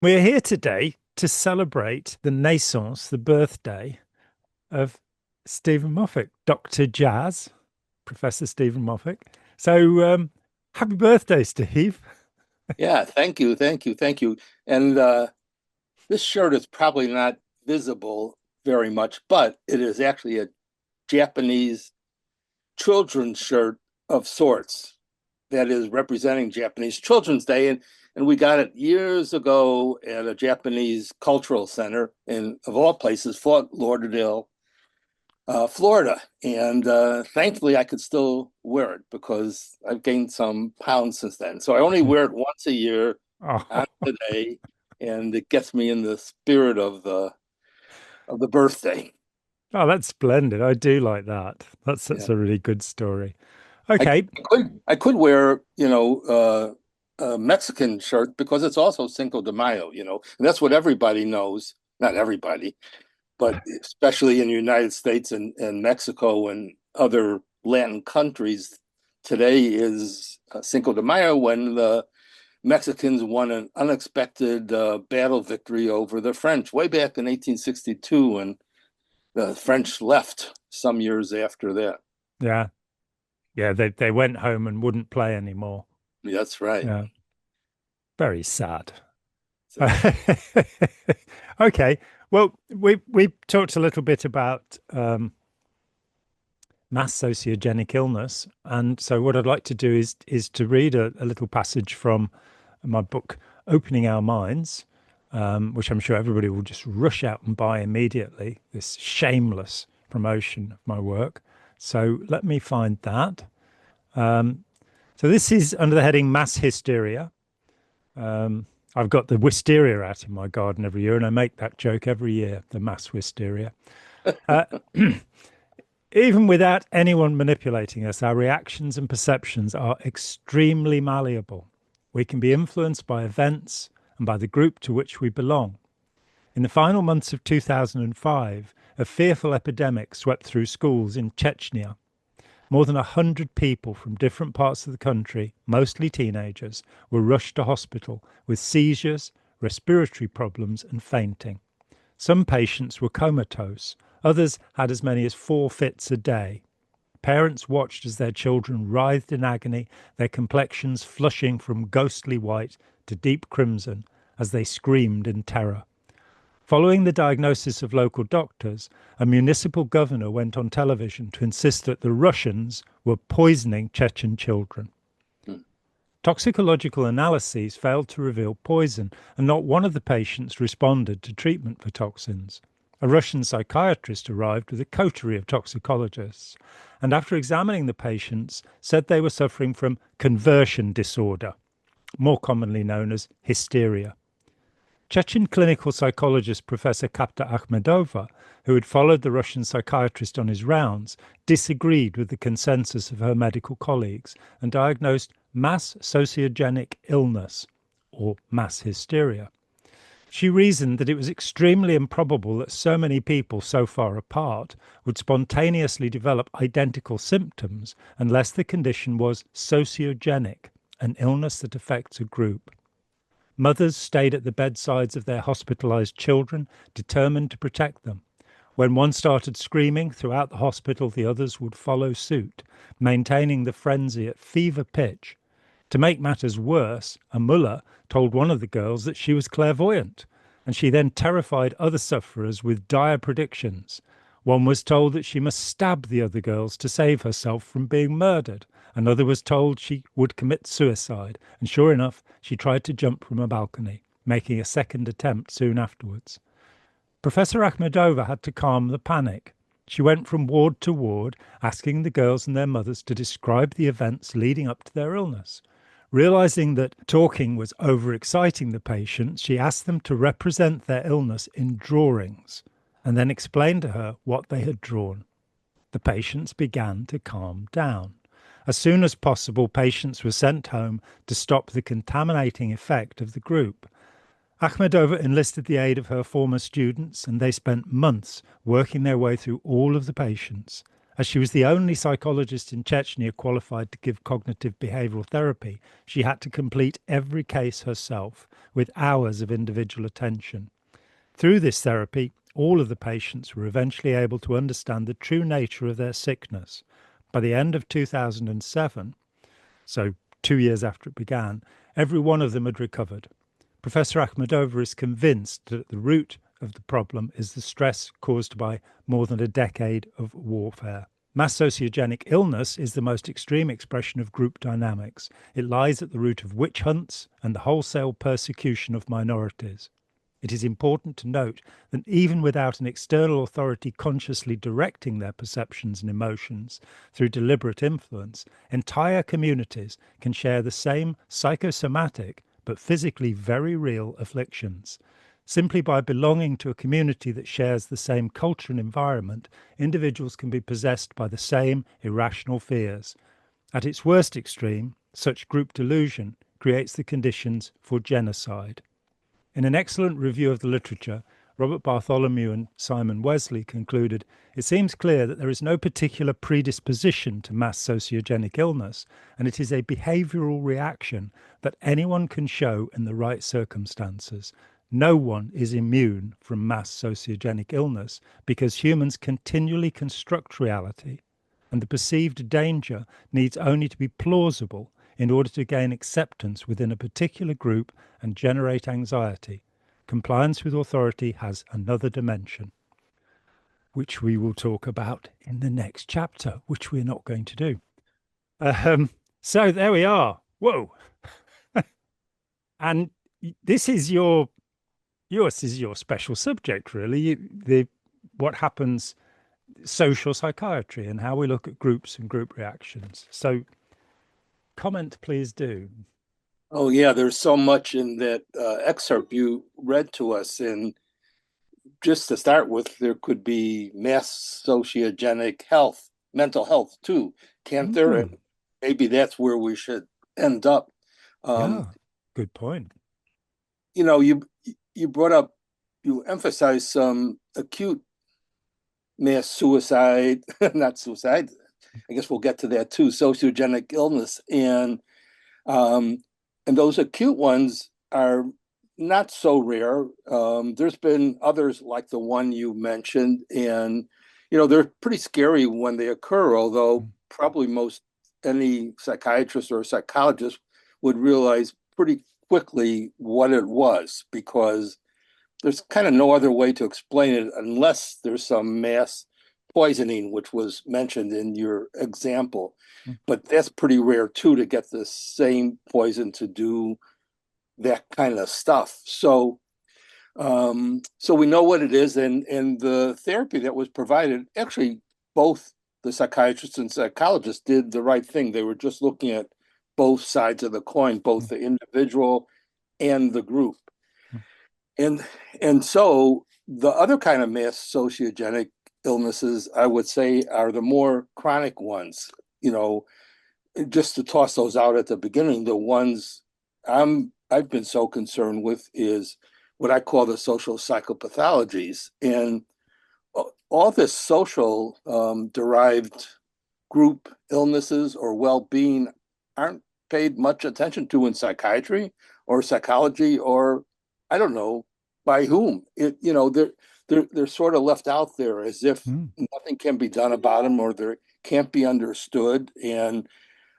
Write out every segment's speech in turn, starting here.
We're here today to celebrate the naissance, the birthday of Stephen Moffic, Dr. Jazz, Professor Stephen Moffic. So, happy birthday, Steve. Yeah, thank you, thank you, thank you. And this shirt is probably not visible very much, but it is actually a Japanese children's shirt of sorts that is representing Japanese Children's Day. And we got it years ago at a Japanese cultural center in, of all places, Fort Lauderdale, Florida. And thankfully, I could still wear it because I've gained some pounds since then. So I only wear it once a year Oh, on today, and it gets me in the spirit of the birthday. oh, that's splendid. I do like that. That's Yeah, a really good story. I, Okay. I could wear a Mexican shirt because it's also Cinco de Mayo. And that's what everybody knows. Not everybody, but especially in the United States and Mexico and other Latin countries, today is Cinco de Mayo when the Mexicans won an unexpected battle victory over the French way back in 1862 when the French left some years after that. Yeah. Yeah. They went home and wouldn't play anymore. That's right. Yeah. Very sad. So, Okay. Well, we talked a little bit about mass sociogenic illness. And so what I'd like to do is to read a little passage from my book, Opening Our Minds, which I'm sure everybody will just rush out and buy immediately, this shameless promotion of my work. So let me find that. So this is under the heading Mass Hysteria. I've got the wisteria out in my garden every year, and I make that joke every year, the mass wisteria. Uh, Even without anyone manipulating us, our reactions and perceptions are extremely malleable. We can be influenced by events and by the group to which we belong. In the final months of 2005, a fearful epidemic swept through schools in Chechnya. More than 100 people from different parts of the country, mostly teenagers, were rushed to hospital with seizures, respiratory problems, and fainting. Some patients were comatose. Others had as many as 4 fits a day. Parents watched as their children writhed in agony, their complexions flushing from ghostly white to deep crimson as they screamed in terror. Following the diagnosis of local doctors, a municipal governor went on television to insist that the Russians were poisoning Chechen children. hmm. Toxicological analyses failed to reveal poison, and not one of the patients responded to treatment for toxins. A Russian psychiatrist arrived with a coterie of toxicologists, and after examining the patients, said they were suffering from conversion disorder, more commonly known as hysteria. Chechen clinical psychologist Professor Khapta Akhmedova, who had followed the Russian psychiatrist on his rounds, disagreed with the consensus of her medical colleagues and diagnosed mass sociogenic illness, or mass hysteria. She reasoned that it was extremely improbable that so many people so far apart would spontaneously develop identical symptoms unless the condition was sociogenic, an illness that affects a group. Mothers stayed at the bedsides of their hospitalized children, determined to protect them. When one started screaming throughout the hospital, the others would follow suit, maintaining the frenzy at fever pitch. To make matters worse, a mullah told one of the girls that she was clairvoyant, and she then terrified other sufferers with dire predictions. One was told that she must stab the other girls to save herself from being murdered. Another was told she would commit suicide, and sure enough, she tried to jump from a balcony, making a second attempt soon afterwards. Professor Akhmedova had to calm the panic. She went from ward to ward, asking the girls and their mothers to describe the events leading up to their illness. Realizing that talking was overexciting the patients, she asked them to represent their illness in drawings and then explained to her what they had drawn. The patients began to calm down. As soon as possible, patients were sent home to stop the contaminating effect of the group. Akhmedova enlisted the aid of her former students, and they spent months working their way through all of the patients. As she was the only psychologist in Chechnya qualified to give cognitive behavioral therapy, she had to complete every case herself with hours of individual attention. Through this therapy, all of the patients were eventually able to understand the true nature of their sickness. By the end of 2007, so 2 years after it began, every one of them had recovered. Professor Akhmedova is convinced that the root of the problem is the stress caused by more than a decade of warfare. Mass sociogenic illness is the most extreme expression of group dynamics. It lies at the root of witch hunts and the wholesale persecution of minorities. It is important to note that even without an external authority consciously directing their perceptions and emotions through deliberate influence, entire communities can share the same psychosomatic but physically very real afflictions. Simply by belonging to a community that shares the same culture and environment, individuals can be possessed by the same irrational fears. At its worst extreme, such group delusion creates the conditions for genocide. In an excellent review of the literature, Robert Bartholomew and Simon Wesley concluded, it seems clear that there is no particular predisposition to mass sociogenic illness, and it is a behavioural reaction that anyone can show in the right circumstances. No one is immune from mass sociogenic illness because humans continually construct reality, and the perceived danger needs only to be plausible in order to gain acceptance within a particular group and generate anxiety. Compliance with authority has another dimension, which we will talk about in the next chapter, which we're not going to do. So there we are. Whoa. And this is yours is your special subject, really. What happens, social psychiatry, and how we look at groups and group reactions. So comment, please do. Oh, yeah, there's so much in that excerpt you read to us. And just to start with, there could be mass sociogenic health, mental health too, can't there? And maybe that's where we should end up. Yeah, good point. You know, you brought up, you emphasized some acute mass suicide, not suicide. I guess we'll get to that too, sociogenic illness. And those acute ones are not so rare. There's been others like the one you mentioned, and they're pretty scary when they occur, although probably most any psychiatrist or psychologist would realize pretty quickly what it was, because there's kind of no other way to explain it unless there's some mass poisoning, which was mentioned in your example. But that's pretty rare too, to get the same poison to do that kind of stuff. So we know what it is, and the therapy that was provided, actually both the psychiatrists and psychologists did the right thing. They were just looking at both sides of the coin, both the individual and the group. And so the other kind of mass sociogenic illnesses, I would say, are the more chronic ones. Just to toss those out at the beginning, the ones I've been so concerned with is what I call the social psychopathologies. And all this social derived group illnesses or well-being aren't paid much attention to in psychiatry or psychology, or I don't know by whom. They're sort of left out there as if nothing can be done about them, or they can't be understood. And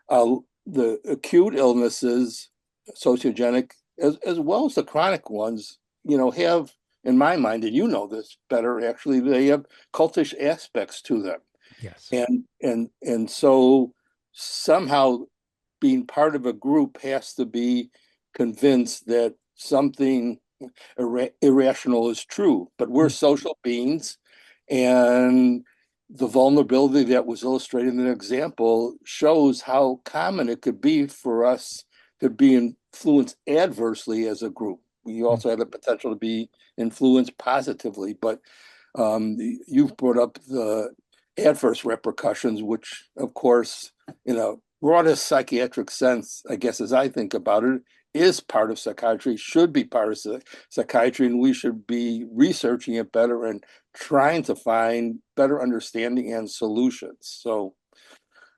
the acute illnesses, sociogenic, as well as the chronic ones, have, in my mind, and you know this better, actually, they have cultish aspects to them. Yes. And so somehow being part of a group has to be convinced that something irrational is true. But we're social beings, and the vulnerability that was illustrated in the example shows how common it could be for us to be influenced adversely as a group. We also have the potential to be influenced positively, but you've brought up the adverse repercussions, which, of course, in a broadest psychiatric sense, I guess, as I think about it, is part of psychiatry, should be part of psychiatry, and we should be researching it better and trying to find better understanding and solutions. So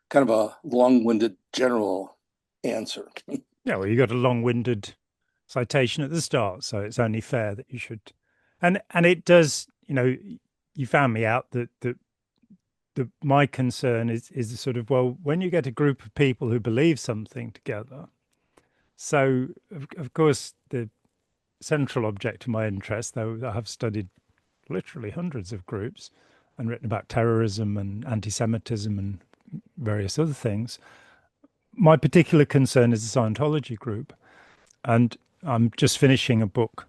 kind of a long-winded general answer. Yeah, well, you got a long-winded citation at the start, so it's only fair that you should. And it does, you found me out that my concern is sort of, well, when you get a group of people who believe something together, so of course the central object of my interest, though I have studied literally hundreds of groups and written about terrorism and anti-Semitism and various other things, my particular concern is the Scientology group. And I'm just finishing a book,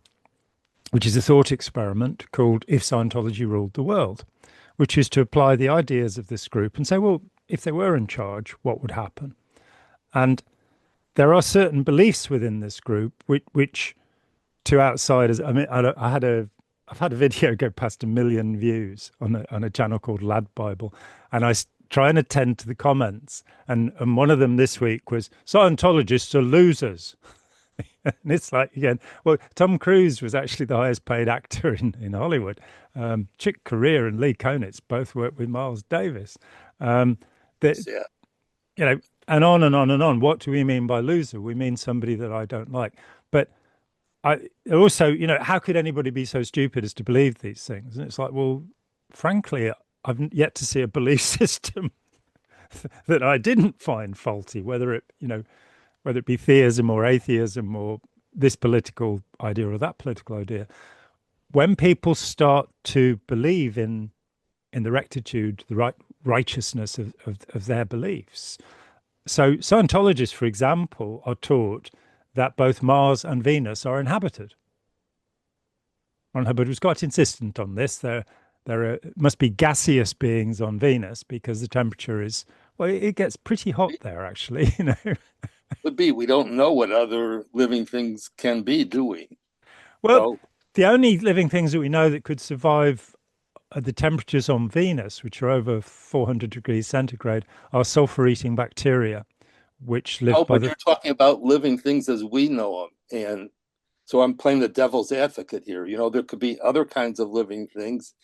which is a thought experiment called If Scientology Ruled the World, which is to apply the ideas of this group and say, well, if they were in charge, what would happen? And there are certain beliefs within this group which to outsiders, I mean, I've had a video go past 1 million views on a channel called Lad Bible, and I try and attend to the comments, and one of them this week was, Scientologists are losers. And it's like, again, well, Tom Cruise was actually the highest paid actor in Hollywood. Chick Corea and Lee Konitz both worked with Miles Davis. Yeah. And on and on and on. What do we mean by loser? We mean somebody that I don't like. But I also, how could anybody be so stupid as to believe these things? And it's like, well, frankly, I've yet to see a belief system that I didn't find faulty, whether it be theism or atheism or this political idea or that political idea. When people start to believe in the rectitude, the righteousness of their beliefs. So Scientologists, for example, are taught that both Mars and Venus are inhabited. Ron Hubbard was quite insistent on this. There must be gaseous beings on Venus because the temperature is, well, it gets pretty hot there, actually, Could be. We don't know what other living things can be, do we? Well, the only living things that we know that could survive at the temperatures on Venus, which are over 400 degrees centigrade, are sulfur-eating bacteria, which live by but you're talking about living things as we know them. And so I'm playing the devil's advocate here. There could be other kinds of living things.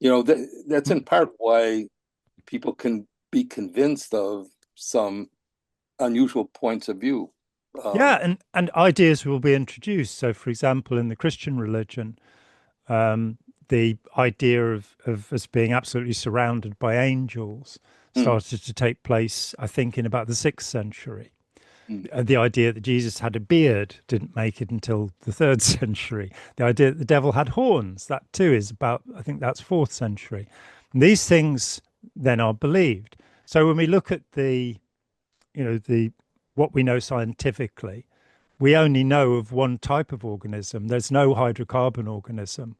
That's in part why people can be convinced of some unusual points of view. Yeah, and ideas will be introduced. So, for example, in the Christian religion, the idea of us being absolutely surrounded by angels started to take place, I think, in about the 6th century. The idea that Jesus had a beard didn't make it until the 3rd century. The idea that the devil had horns, that too is about, I think that's 4th century. And these things then are believed. So when we look at what we know scientifically, we only know of one type of organism. There's no hydrocarbon organism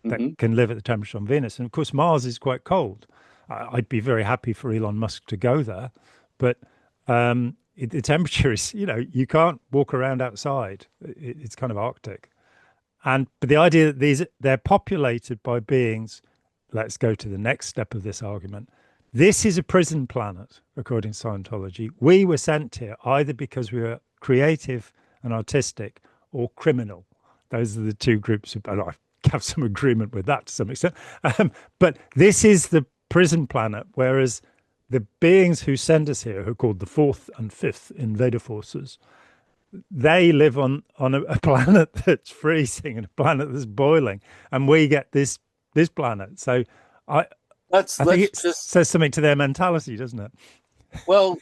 that can live at the temperature on Venus. And of course, Mars is quite cold. I'd be very happy for Elon Musk to go there, but the temperature is, you can't walk around outside. It's kind of Arctic. But the idea that they're populated by beings, let's go to the next step of this argument. This is a prison planet, according to Scientology. We were sent here either because we were creative and artistic or criminal. Those are the two groups. And I have some agreement with that to some extent. But this is the prison planet, whereas the beings who send us here, who are called the 4th and 5th invader forces, they live on a planet that's freezing and a planet that's boiling, and we get this planet. So I think it says something to their mentality, doesn't it? Well,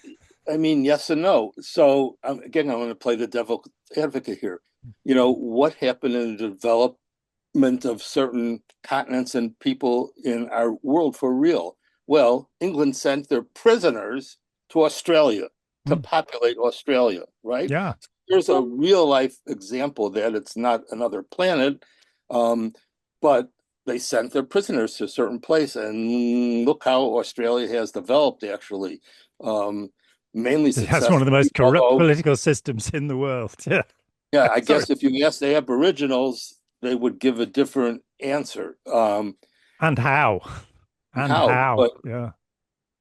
I mean, yes and no. So again, I'm going to play the devil's advocate here. What happened in the development of certain continents and people in our world for real? Well, England sent their prisoners to Australia to populate Australia, right? Yeah. There's a real life example that it's not another planet, but they sent their prisoners to a certain place, and look how Australia has developed, actually. Mainly successful. That's one of the most corrupt political systems in the world. Yeah. Yeah, I guess if you ask the Aboriginals, they would give a different answer. And how? Yeah.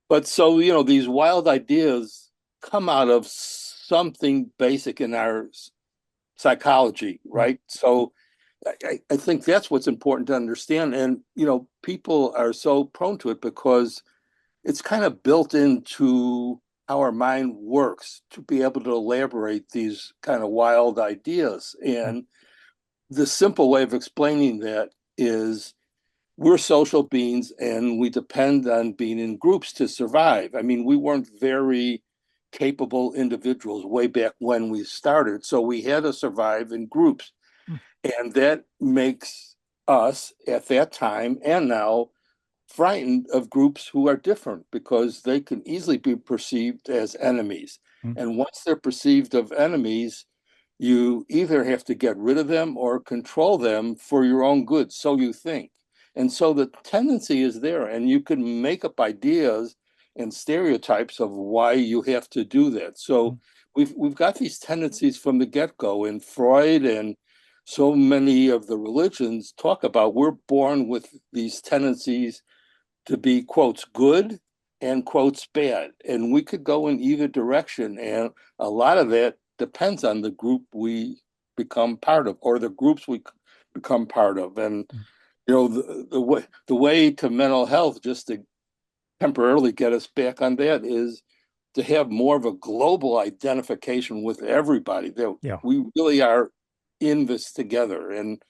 But so, these wild ideas come out of something basic in our psychology, right? So I think that's what's important to understand. And, people are so prone to it because it's kind of built into how our mind works to be able to elaborate these kind of wild ideas. And the simple way of explaining that is we're social beings and we depend on being in groups to survive. I mean, we weren't very capable individuals way back when we started, so we had to survive in groups. And that makes us at that time and now frightened of groups who are different because they can easily be perceived as enemies. Mm. And once they're perceived of enemies, you either have to get rid of them or control them for your own good, so you think. And so the tendency is there, and you can make up ideas and stereotypes of why you have to do that. So we've got these tendencies from the get-go, and Freud and so many of the religions talk about we're born with these tendencies to be quotes good and quotes bad, and we could go in either direction, and a lot of that depends on the group we become part of or the groups we become part of. And the way to mental health, just to temporarily get us back on that, is to have more of a global identification with everybody, that Yeah. we really are in this together. And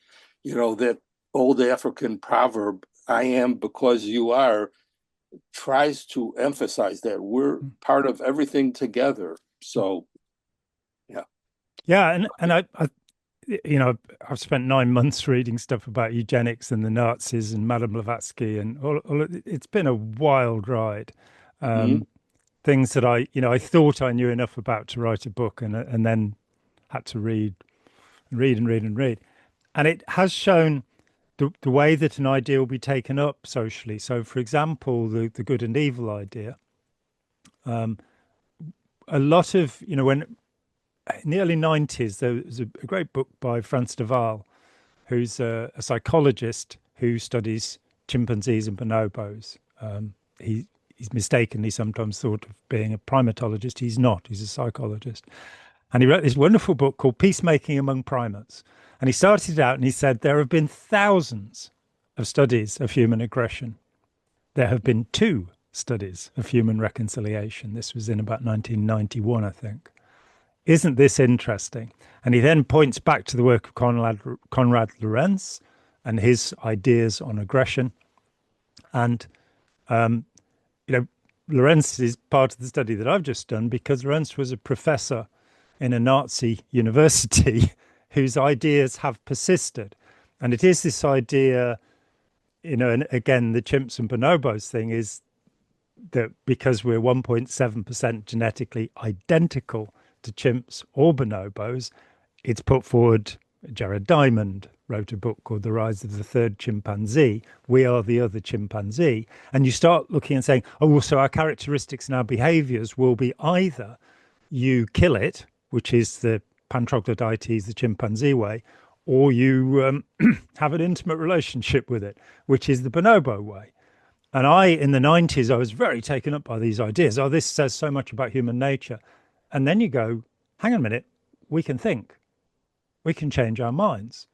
that old African proverb, I am because you are, tries to emphasize that we're part of everything together. So yeah. Yeah, and I've spent 9 months reading stuff about eugenics and the Nazis and Madame Blavatsky and it's been a wild ride. Mhm. Things that I thought I knew enough about to write a book, and then had to read, and read. And it has shown the way that an idea will be taken up socially. So, for example, the good and evil idea. A lot of, when in the early 90s, there was a great book by Frans de Waal, who's a psychologist who studies chimpanzees and bonobos. He's mistakenly sometimes thought of being a primatologist. He's not, he's a psychologist. And he wrote this wonderful book called Peacemaking Among Primates. And he started out and he said, there have been thousands of studies of human aggression. There have been 2 studies of human reconciliation. This was in about 1991, I think. Isn't this interesting? And he then points back to the work of Konrad Lorenz and his ideas on aggression. And, Lorenz is part of the study that I've just done because Lorenz was a professor in a Nazi university whose ideas have persisted. And it is this idea, and again, the chimps and bonobos thing is that because we're 1.7% genetically identical to chimps or bonobos, it's put forward. Jared Diamond wrote a book called The Rise of the Third Chimpanzee. We are the other chimpanzee. And you start looking and saying, oh, well, so our characteristics and our behaviors will be either you kill it, which is the Pantroglodytes, the chimpanzee way, or you have an intimate relationship with it, which is the bonobo way. And in the 90s, I was very taken up by these ideas. Oh, this says so much about human nature. And then you go, hang on a minute, we can think, we can change our minds.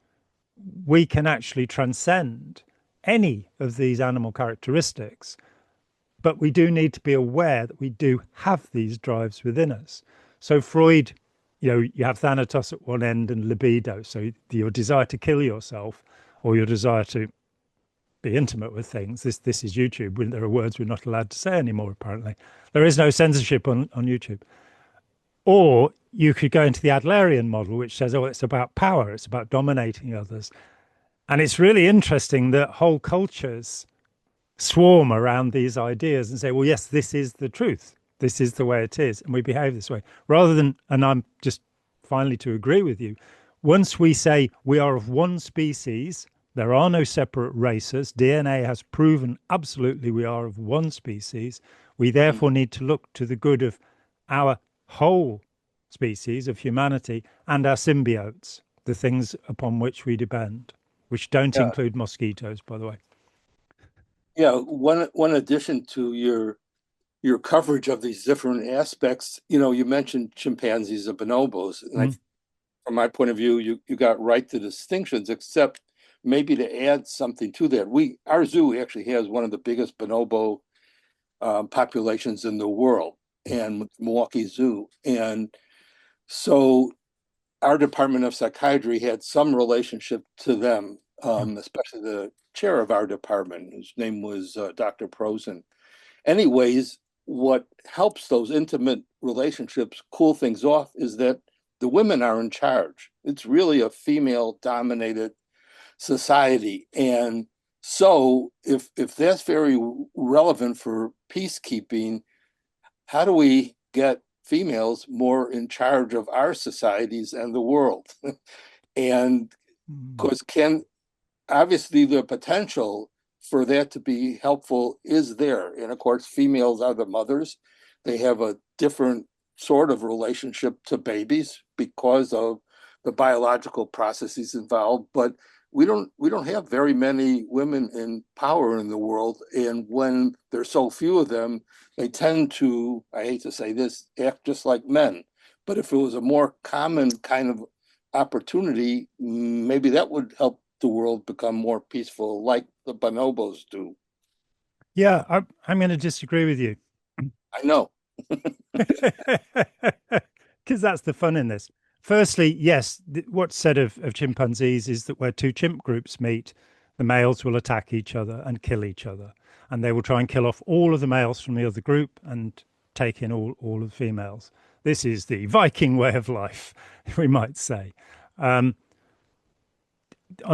We can actually transcend any of these animal characteristics, but we do need to be aware that we do have these drives within us. So Freud, you have Thanatos at one end and libido. So your desire to kill yourself or your desire to be intimate with things. This is YouTube. There are words we're not allowed to say anymore, apparently. There is no censorship on YouTube. Or you could go into the Adlerian model, which says, oh, it's about power, it's about dominating others. And it's really interesting that whole cultures swarm around these ideas and say, well, yes, this is the truth. This is the way it is. And we behave this way. Rather than, and I'm just finally to agree with you, once we say we are of one species, there are no separate races, DNA has proven absolutely we are of one species, we therefore need to look to the good of our whole species of humanity and our symbiotes, the things upon which we depend, which don't Yeah. include mosquitoes, by the way. Yeah. One addition to your coverage of these different aspects, you mentioned chimpanzees and bonobos, and from my point of view, you got right the distinctions, except maybe to add something to that. Our zoo actually has one of the biggest bonobo populations in the world, and Milwaukee Zoo. And so our Department of Psychiatry had some relationship to them, especially the chair of our department, whose name was Dr. Prosen. Anyways, what helps those intimate relationships cool things off is that the women are in charge. It's really a female-dominated society. And so if that's very relevant for peacekeeping, how do we get females more in charge of our societies and the world? And because obviously the potential for that to be helpful is there. And of course, females are the mothers. They have a different sort of relationship to babies because of the biological processes involved. But we don't have very many women in power in the world. And when there's so few of them, they tend to, I hate to say this, act just like men. But if it was a more common kind of opportunity, maybe that would help the world become more peaceful, like the bonobos do. Yeah, I'm going to disagree with you. I know. Because that's the fun in this. Firstly, yes, what's said of chimpanzees is that where two chimp groups meet, the males will attack each other and kill each other. And they will try and kill off all of the males from the other group and take in all of the females. This is the Viking way of life, we might say. On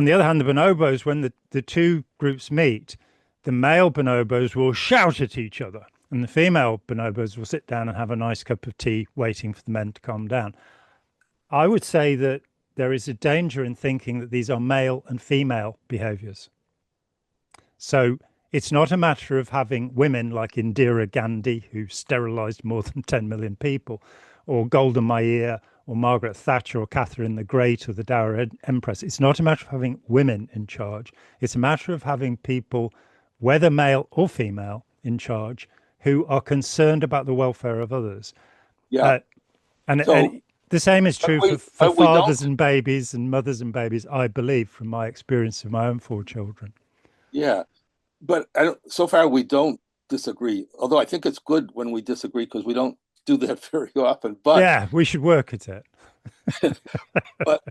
the other hand, the bonobos, when the two groups meet, the male bonobos will shout at each other, and the female bonobos will sit down and have a nice cup of tea, waiting for the men to calm down. I would say that there is a danger in thinking that these are male and female behaviors. So it's not a matter of having women like Indira Gandhi, who sterilized more than 10 million people, or Golda Meir, or Margaret Thatcher, or Catherine the Great, or the Dowager Empress. It's not a matter of having women in charge. It's a matter of having people, whether male or female, in charge, who are concerned about the welfare of others. Yeah. And the same is true for but we fathers don't. and babies and mothers and babies, I believe, from my experience of my own 4 children. Yeah. But so far we don't disagree. Although I think it's good when we disagree because we don't do that very often. But Yeah, we should work at it. but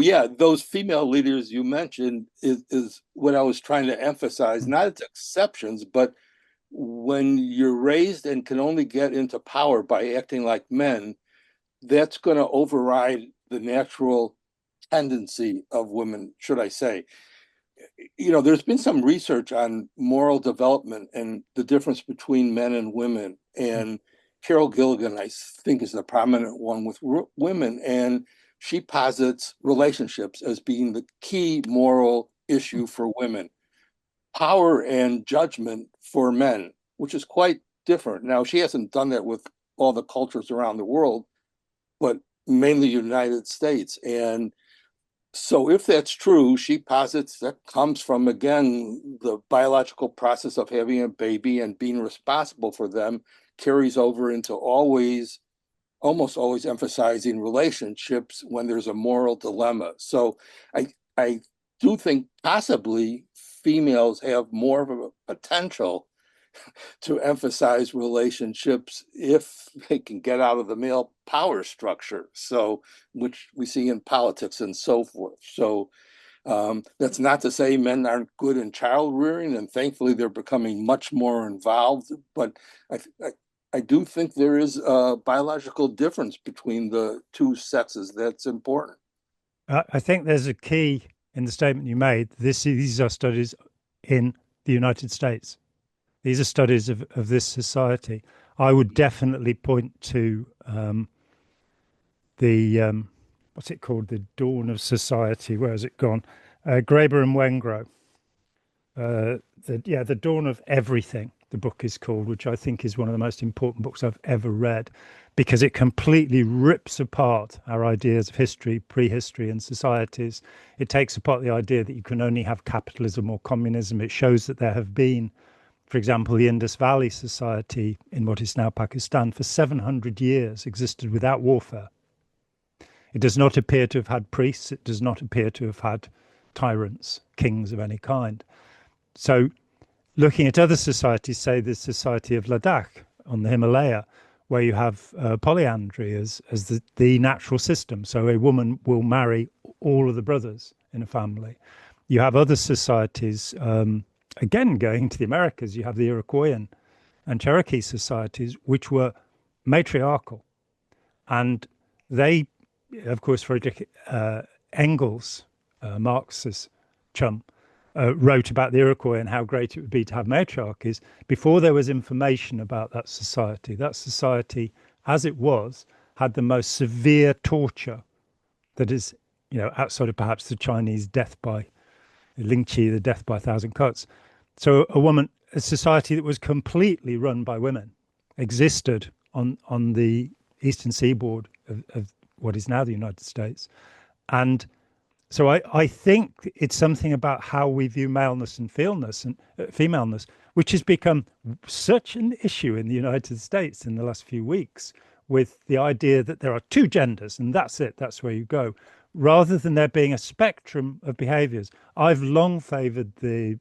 yeah, those female leaders you mentioned is what I was trying to emphasize, not as exceptions, but when you're raised and can only get into power by acting like men, that's going to override the natural tendency of women, should I say. There's been some research on moral development and the difference between men and women. And Carol Gilligan, I think, is the prominent one with women. And she posits relationships as being the key moral issue for women. Power and judgment for men, which is quite different. Now, she hasn't done that with all the cultures around the world, but mainly United States. And so if that's true, she posits that comes from, again, the biological process of having a baby and being responsible for them carries over into almost always emphasizing relationships when there's a moral dilemma. So I do think possibly females have more of a potential to emphasize relationships if they can get out of the male power structure, so which we see in politics and so forth. So that's not to say men aren't good in child rearing, and thankfully they're becoming much more involved. But I do think there is a biological difference between the two sexes that's important. I think there's a key in the statement you made. These are studies in the United States. These are studies of this society. I would definitely point to the what's it called? The Dawn of Society. Where has it gone? Graeber and Wengrow. The Dawn of Everything. The book is called, which I think is one of the most important books I've ever read, because it completely rips apart our ideas of history, prehistory, and societies. It takes apart the idea that you can only have capitalism or communism. It shows that there have been, for example, the Indus Valley Society in what is now Pakistan for 700 years existed without warfare. It does not appear to have had priests. It does not appear to have had tyrants, kings of any kind. So looking at other societies, say the Society of Ladakh on the Himalaya, where you have polyandry as the natural system. So a woman will marry all of the brothers in a family. You have other societies, again, going to the Americas, you have the Iroquoian and Cherokee societies, which were matriarchal. And they, of course, Friedrich Engels, Marx's chum, wrote about the Iroquois and how great it would be to have matriarchies before there was information about that society. That society, as it was, had the most severe torture that is, outside of perhaps the Chinese death by Ling Chi, the death by 1,000 cuts. So a society that was completely run by women, existed on the eastern seaboard of what is now the United States. And so I think it's something about how we view maleness and femaleness, which has become such an issue in the United States in the last few weeks, with the idea that there are two genders and that's it, that's where you go, rather than there being a spectrum of behaviors. I've long favored the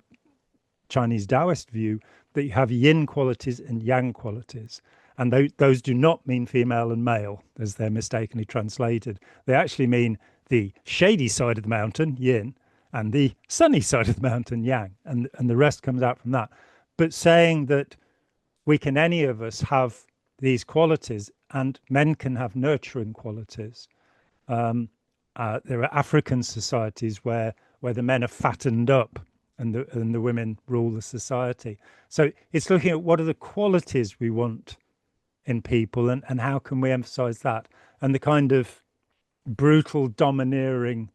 Chinese Taoist view that you have yin qualities and yang qualities. And those do not mean female and male, as they're mistakenly translated. They actually mean the shady side of the mountain, yin, and the sunny side of the mountain, yang. And the rest comes out from that. But saying that any of us have these qualities, and men can have nurturing qualities. There are African societies where the men are fattened up and the women rule the society. So it's looking at what are the qualities we want in people and how can we emphasize that, and the kind of brutal domineering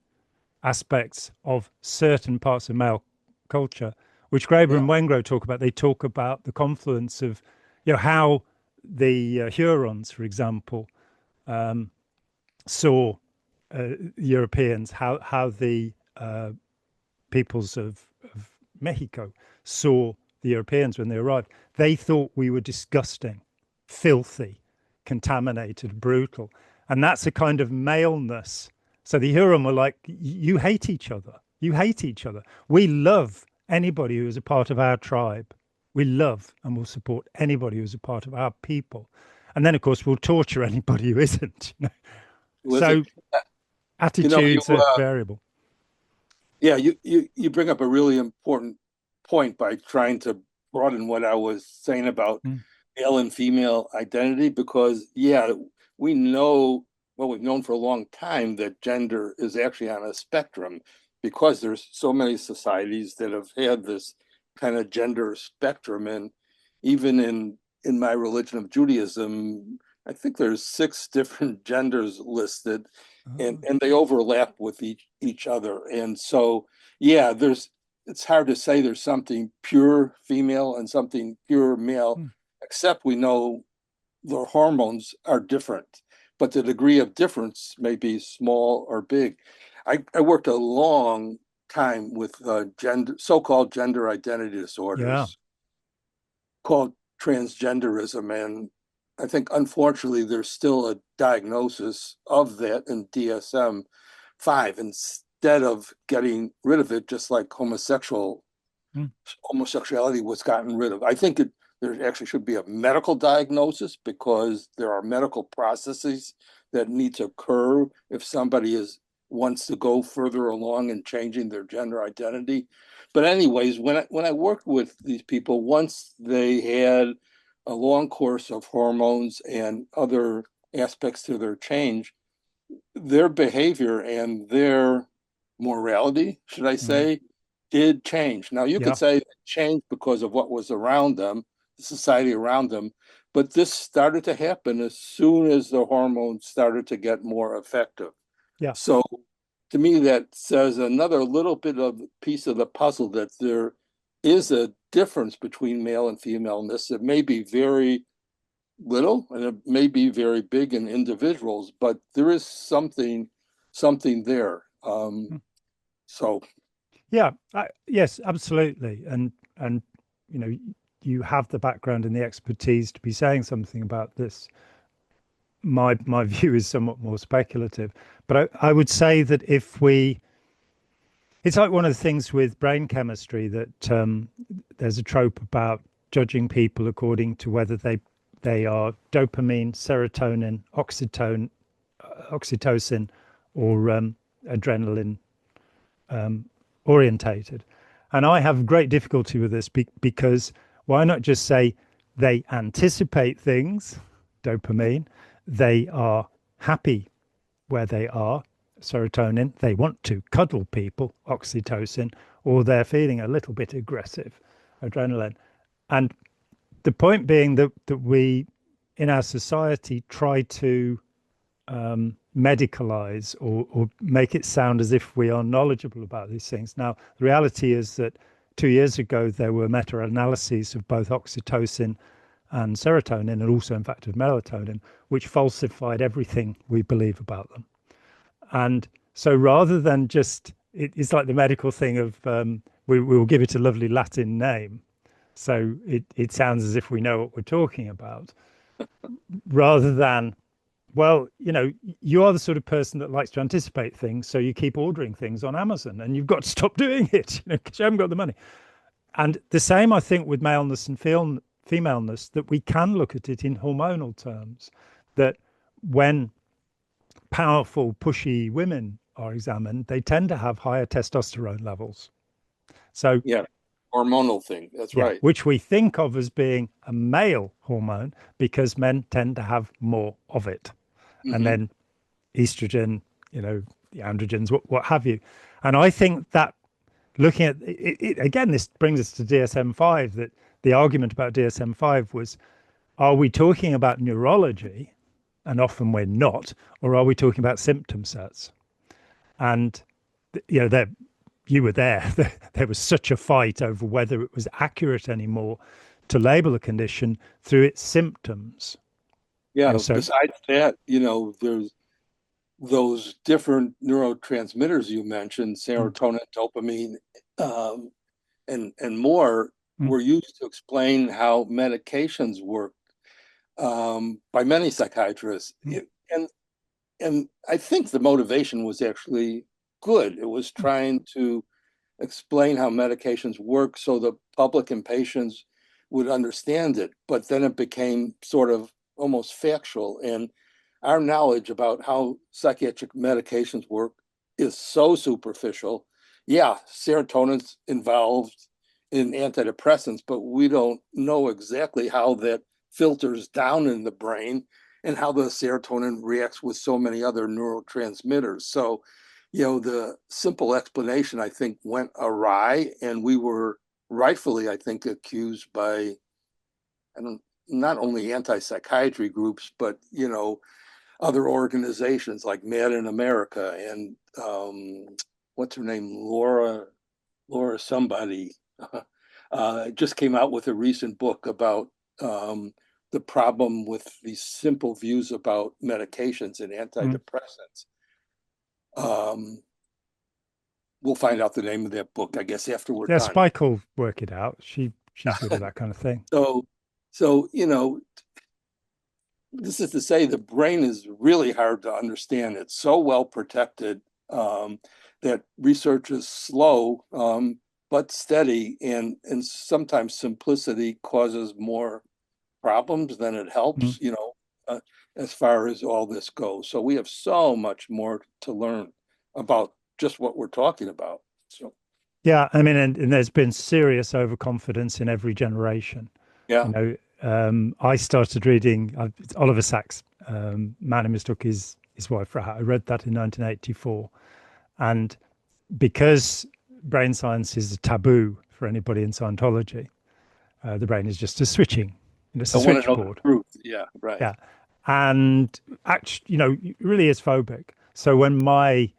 aspects of certain parts of male culture, which Graeber and Wengrow talk about. They talk about the confluence of how the Hurons, for example, saw Europeans, how the peoples of Mexico saw the Europeans when they arrived. They thought we were disgusting, filthy, contaminated, brutal. And that's a kind of maleness. So the Huron were like, you hate each other. You hate each other. We love anybody who is a part of our tribe. We love and will support anybody who is a part of our people. And then, of course, we'll torture anybody who isn't. So attitudes are variable. Yeah, you bring up a really important point by trying to broaden what I was saying about male and female identity, because we know, we've known for a long time that gender is actually on a spectrum, because there's so many societies that have had this kind of gender spectrum. And even in my religion of Judaism, I think there's 6 different genders listed, and they overlap with each other. And so, it's hard to say there's something pure female and something pure male, except we know the hormones are different, but the degree of difference may be small or big. I worked a long time with so-called gender identity disorders called transgenderism. And I think, unfortunately, there's still a diagnosis of that in DSM-5, instead of getting rid of it, just like homosexuality was gotten rid of. I think there actually should be a medical diagnosis, because there are medical processes that need to occur if somebody wants to go further along in changing their gender identity. But anyways, when I worked with these people, once they had a long course of hormones and other aspects to their change, their behavior and their morality, should I say, did change. Now, you could say it changed because of what was around them, the society around them, but this started to happen as soon as the hormones started to get more effective. So to me, that says another little bit of piece of the puzzle, that there is a difference between male and femaleness. It may be very little and it may be very big in individuals, but there is something there. So yes, absolutely. And you have the background and the expertise to be saying something about this. my view is somewhat more speculative, but I would say that if we, it's like one of the things with brain chemistry that there's a trope about judging people according to whether they are dopamine, serotonin, oxytocin, or adrenaline orientated. And I have great difficulty with this because why not just say they anticipate things, dopamine, they are happy where they are, serotonin, they want to cuddle people, oxytocin, or they're feeling a little bit aggressive, adrenaline. And the point being that we in our society try to medicalize or make it sound as if we are knowledgeable about these things. Now, the reality is that 2 years ago, there were meta-analyses of both oxytocin and serotonin, and also, in fact, of melatonin, which falsified everything we believe about them. And so rather than just, it's like the medical thing of we will give it a lovely Latin name. So it sounds as if we know what we're talking about, rather than, well, you are the sort of person that likes to anticipate things, so you keep ordering things on Amazon, and you've got to stop doing it, because you haven't got the money. And the same, I think, with maleness and femaleness, that we can look at it in hormonal terms, that when powerful, pushy women are examined, they tend to have higher testosterone levels. So yeah, hormonal thing. That's yeah, right. which we think of as being a male hormone because men tend to have more of it. And then estrogen, the androgens, what have you. And I think that looking at it again, this brings us to DSM-5, that the argument about DSM-5 was, are we talking about neurology? And often we're not, or are we talking about symptom sets? And that you were there. There was such a fight over whether it was accurate anymore to label a condition through its symptoms. Yeah. So besides that, there's those different neurotransmitters you mentioned, serotonin, dopamine, and more, were used to explain how medications work by many psychiatrists. And I think the motivation was actually good. It was trying to explain how medications work so the public and patients would understand it. But then it became sort of almost factual. And our knowledge about how psychiatric medications work is so superficial. Yeah, serotonin's involved in antidepressants, but we don't know exactly how that filters down in the brain and how the serotonin reacts with so many other neurotransmitters. So, the simple explanation, I think, went awry, and we were rightfully, I think, accused by not only anti-psychiatry groups, but, other organizations like Mad in America and what's her name, Laura somebody, just came out with a recent book about the problem with these simple views about medications and antidepressants. We'll find out the name of that book, I guess, after we're done. Spike will work it out. She's good at that kind of thing. So this is to say the brain is really hard to understand. It's so well protected that research is slow but steady, and sometimes simplicity causes more problems than it helps, as far as all this goes. So we have so much more to learn about just what we're talking about. So yeah, I mean, and there's been serious overconfidence in every generation. Yeah. I started reading Oliver Sacks' Man Who Mistook His Wife for a Hat. I read that in 1984. And because brain science is a taboo for anybody in Scientology, the brain is just a switching, it's a switchboard. Yeah, right. Yeah. And actually, really is phobic. So when my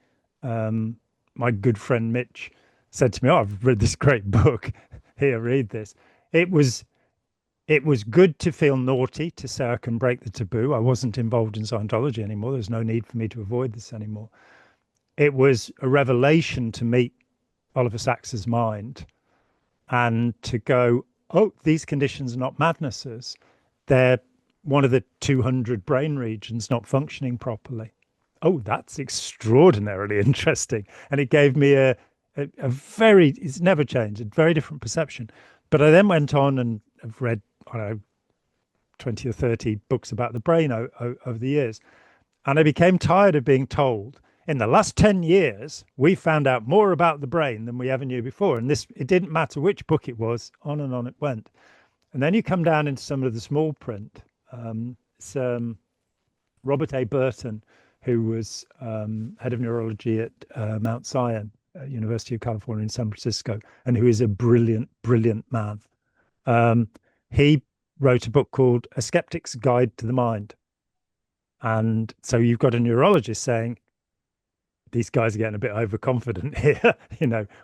good friend Mitch said to me, "Oh, I've read this great book. Here, read this." It was good to feel naughty, to say I can break the taboo. I wasn't involved in Scientology anymore. There's no need for me to avoid this anymore. It was a revelation to meet Oliver Sacks's mind and to go, oh, these conditions are not madnesses. They're one of the 200 brain regions not functioning properly. Oh, that's extraordinarily interesting. And it gave me a very, it's never changed, a very different perception. But I then went on and have read, I don't know, 20 or 30 books about the brain over the years. And I became tired of being told, in the last 10 years, we found out more about the brain than we ever knew before. And this, it didn't matter which book it was, on and on it went. And then you come down into some of the small print. It's Robert A. Burton, who was head of neurology at Mount Zion, University of California in San Francisco, and who is a brilliant, brilliant man. He wrote a book called A Skeptic's Guide to the Mind. And so you've got a neurologist saying, these guys are getting a bit overconfident here.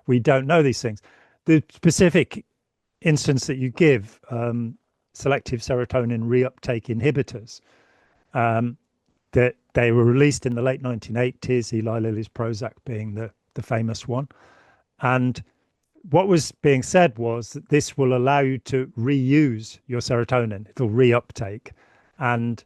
We don't know these things. The specific instance that you give, selective serotonin reuptake inhibitors, that they were released in the late 1980s, Eli Lilly's Prozac being the famous one. And what was being said was that this will allow you to reuse your serotonin. It'll reuptake. And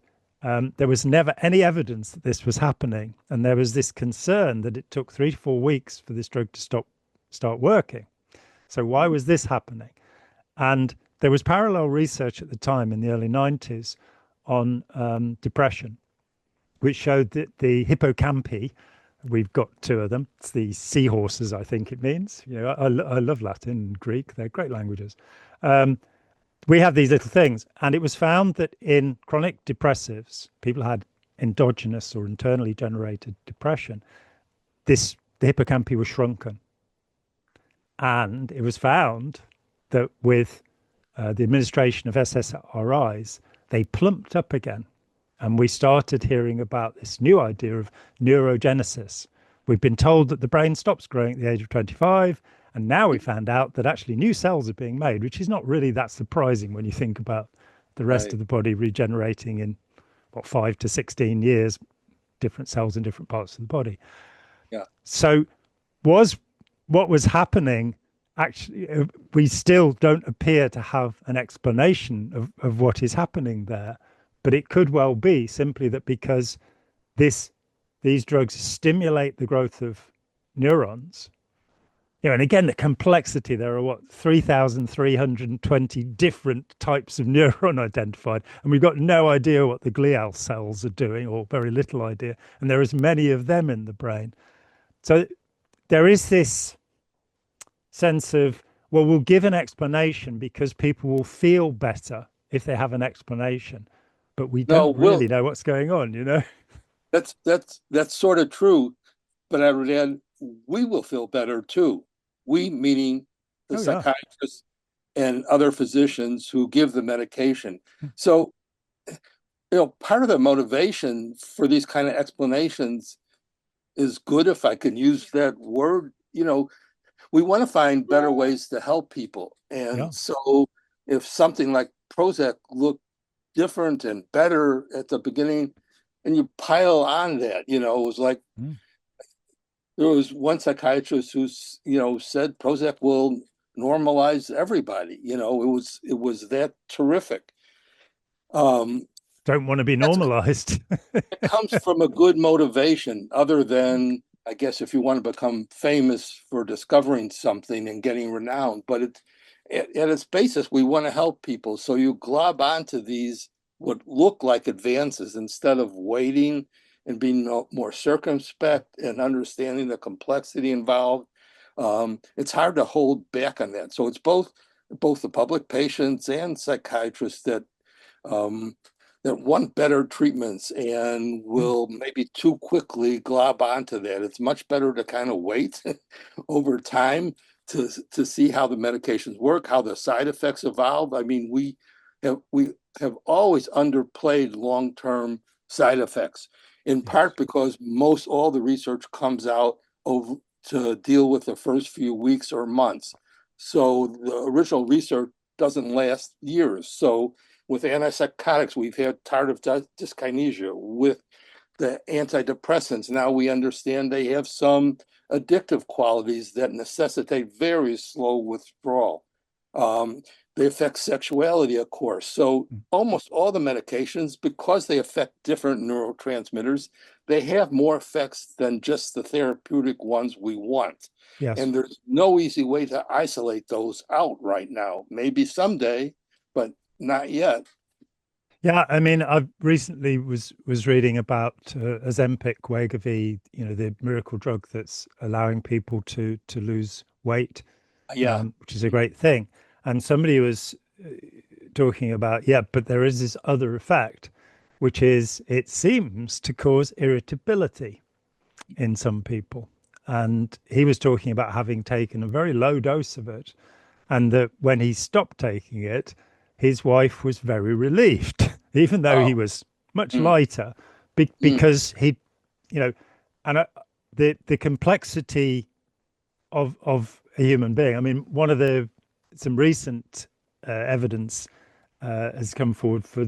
there was never any evidence that this was happening. And there was this concern that it took 3 to 4 weeks for this drug to start working. So why was this happening? And there was parallel research at the time in the early 90s on depression, which showed that the hippocampi, we've got 2 of them. It's the seahorses, I think it means. I love Latin and Greek. They're great languages. We have these little things. And it was found that in chronic depressives, people had endogenous or internally generated depression. The hippocampi was shrunken. And it was found that with the administration of SSRIs, they plumped up again. And we started hearing about this new idea of neurogenesis. We've been told that the brain stops growing at the age of 25. And now we found out that actually new cells are being made, which is not really that surprising when you think about the rest of the body regenerating in, 5 to 16 years, different cells in different parts of the body. Yeah. So what was happening, actually, we still don't appear to have an explanation of what is happening there. But it could well be simply that because these drugs stimulate the growth of neurons, and again, the complexity, there are 3,320 different types of neuron identified, and we've got no idea what the glial cells are doing, or very little idea, and there is many of them in the brain. So there is this sense of, well, we'll give an explanation because people will feel better if they have an explanation, but we don't really know what's going on, That's sort of true, but I would add, we will feel better too. We, meaning the psychiatrists and other physicians who give the medication. So, part of the motivation for these kind of explanations is good, if I can use that word. We want to find better ways to help people. And so if something like Prozac looked different and better at the beginning, and you pile on that, it was like, there was one psychiatrist who, said Prozac will normalize everybody. It was that terrific. Don't want to be normalized. It comes from a good motivation, other than, I guess, if you want to become famous for discovering something and getting renowned. But at its basis, we want to help people. So you glob onto these what look like advances instead of waiting and being more circumspect and understanding the complexity involved. It's hard to hold back on that. So it's both the public patients and psychiatrists that want better treatments and will maybe too quickly glob onto that. It's much better to kind of wait over time to see how the medications work, how the side effects evolve. I mean, we have always underplayed long-term side effects, in part because most all the research comes out to deal with the first few weeks or months. So the original research doesn't last years. So with antipsychotics, we've had tardive dyskinesia. With the antidepressants, now we understand they have some addictive qualities that necessitate very slow withdrawal. They affect sexuality, of course. So almost all the medications, because they affect different neurotransmitters, they have more effects than just the therapeutic ones we want. Yes. And there's no easy way to isolate those out right now. Maybe someday, but not yet. Yeah, I mean, I recently was reading about Ozempic, Wegovy, the miracle drug that's allowing people to lose weight, Yeah. which is a great thing. And somebody was talking about, yeah, but there is this other effect, which is it seems to cause irritability in some people. And he was talking about having taken a very low dose of it, and that when he stopped taking it, his wife was very relieved, even though he Oh. was much Mm. lighter, because he, and the complexity of a human being. I mean, some recent evidence has come forward for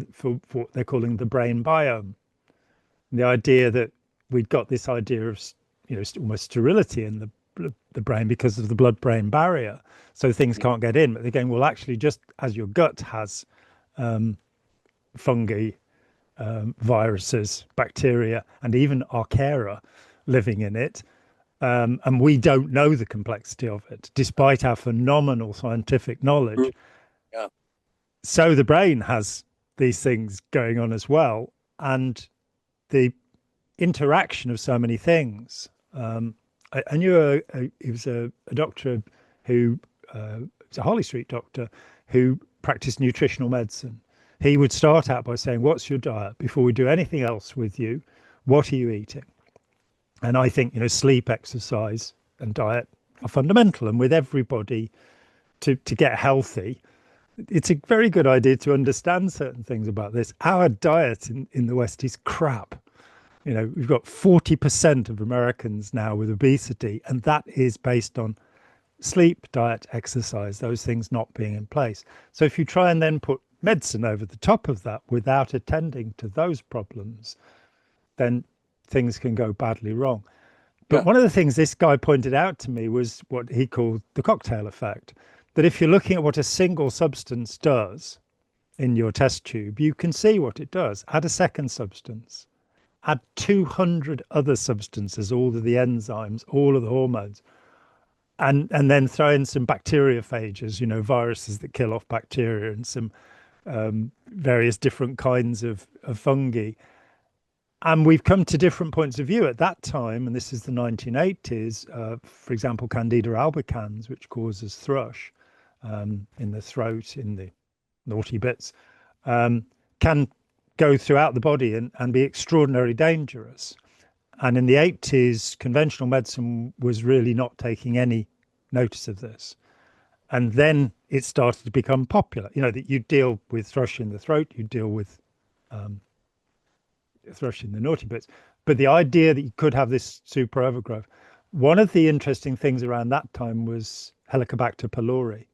what they're calling the brain biome. The idea that we'd got this idea of almost sterility in the brain because of the blood-brain barrier, so things can't get in. But they're going, well, actually, just as your gut has fungi, viruses, bacteria, and even archaea living in it, and we don't know the complexity of it, despite our phenomenal scientific knowledge. Yeah. So the brain has these things going on as well, and the interaction of so many things. I knew he was a doctor who was a Harley Street doctor who practiced nutritional medicine. He would start out by saying, "What's your diet? Before we do anything else with you, what are you eating?" And I think sleep, exercise, and diet are fundamental. And with everybody to get healthy, it's a very good idea to understand certain things about this. Our diet in the West is crap. We've got 40% of Americans now with obesity, and that is based on sleep, diet, exercise, those things not being in place. So if you try and then put medicine over the top of that without attending to those problems, then things can go badly wrong. But one of the things this guy pointed out to me was what he called the cocktail effect, that if you're looking at what a single substance does in your test tube, you can see what it does. Add a second substance, add 200 other substances, all of the enzymes, all of the hormones, and then throw in some bacteriophages, viruses that kill off bacteria, and some various different kinds of fungi. And we've come to different points of view at that time, and this is the 1980s. For example, Candida albicans, which causes thrush in the throat, in the naughty bits, can go throughout the body and be extraordinarily dangerous. And in the 80s, conventional medicine was really not taking any notice of this. And then it started to become popular, that you deal with thrush in the throat, you deal with thrush in the naughty bits. But the idea that you could have this super overgrowth, one of the interesting things around that time was Helicobacter pylori.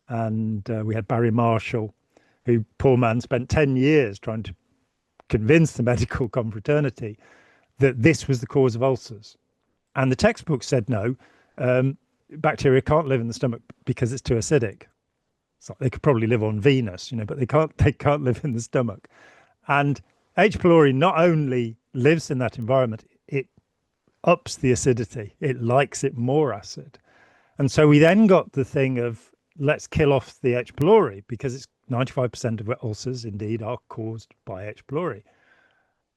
And we had Barry Marshall, who, poor man, spent 10 years trying to convince the medical confraternity that this was the cause of ulcers. And the textbook said no, bacteria can't live in the stomach because it's too acidic. So they could probably live on Venus, but they can't live in the stomach. And H. pylori not only lives in that environment, it ups the acidity. It likes it more acid. And so we then got the thing of, let's kill off the H. pylori, because it's 95% of ulcers indeed are caused by H. pylori.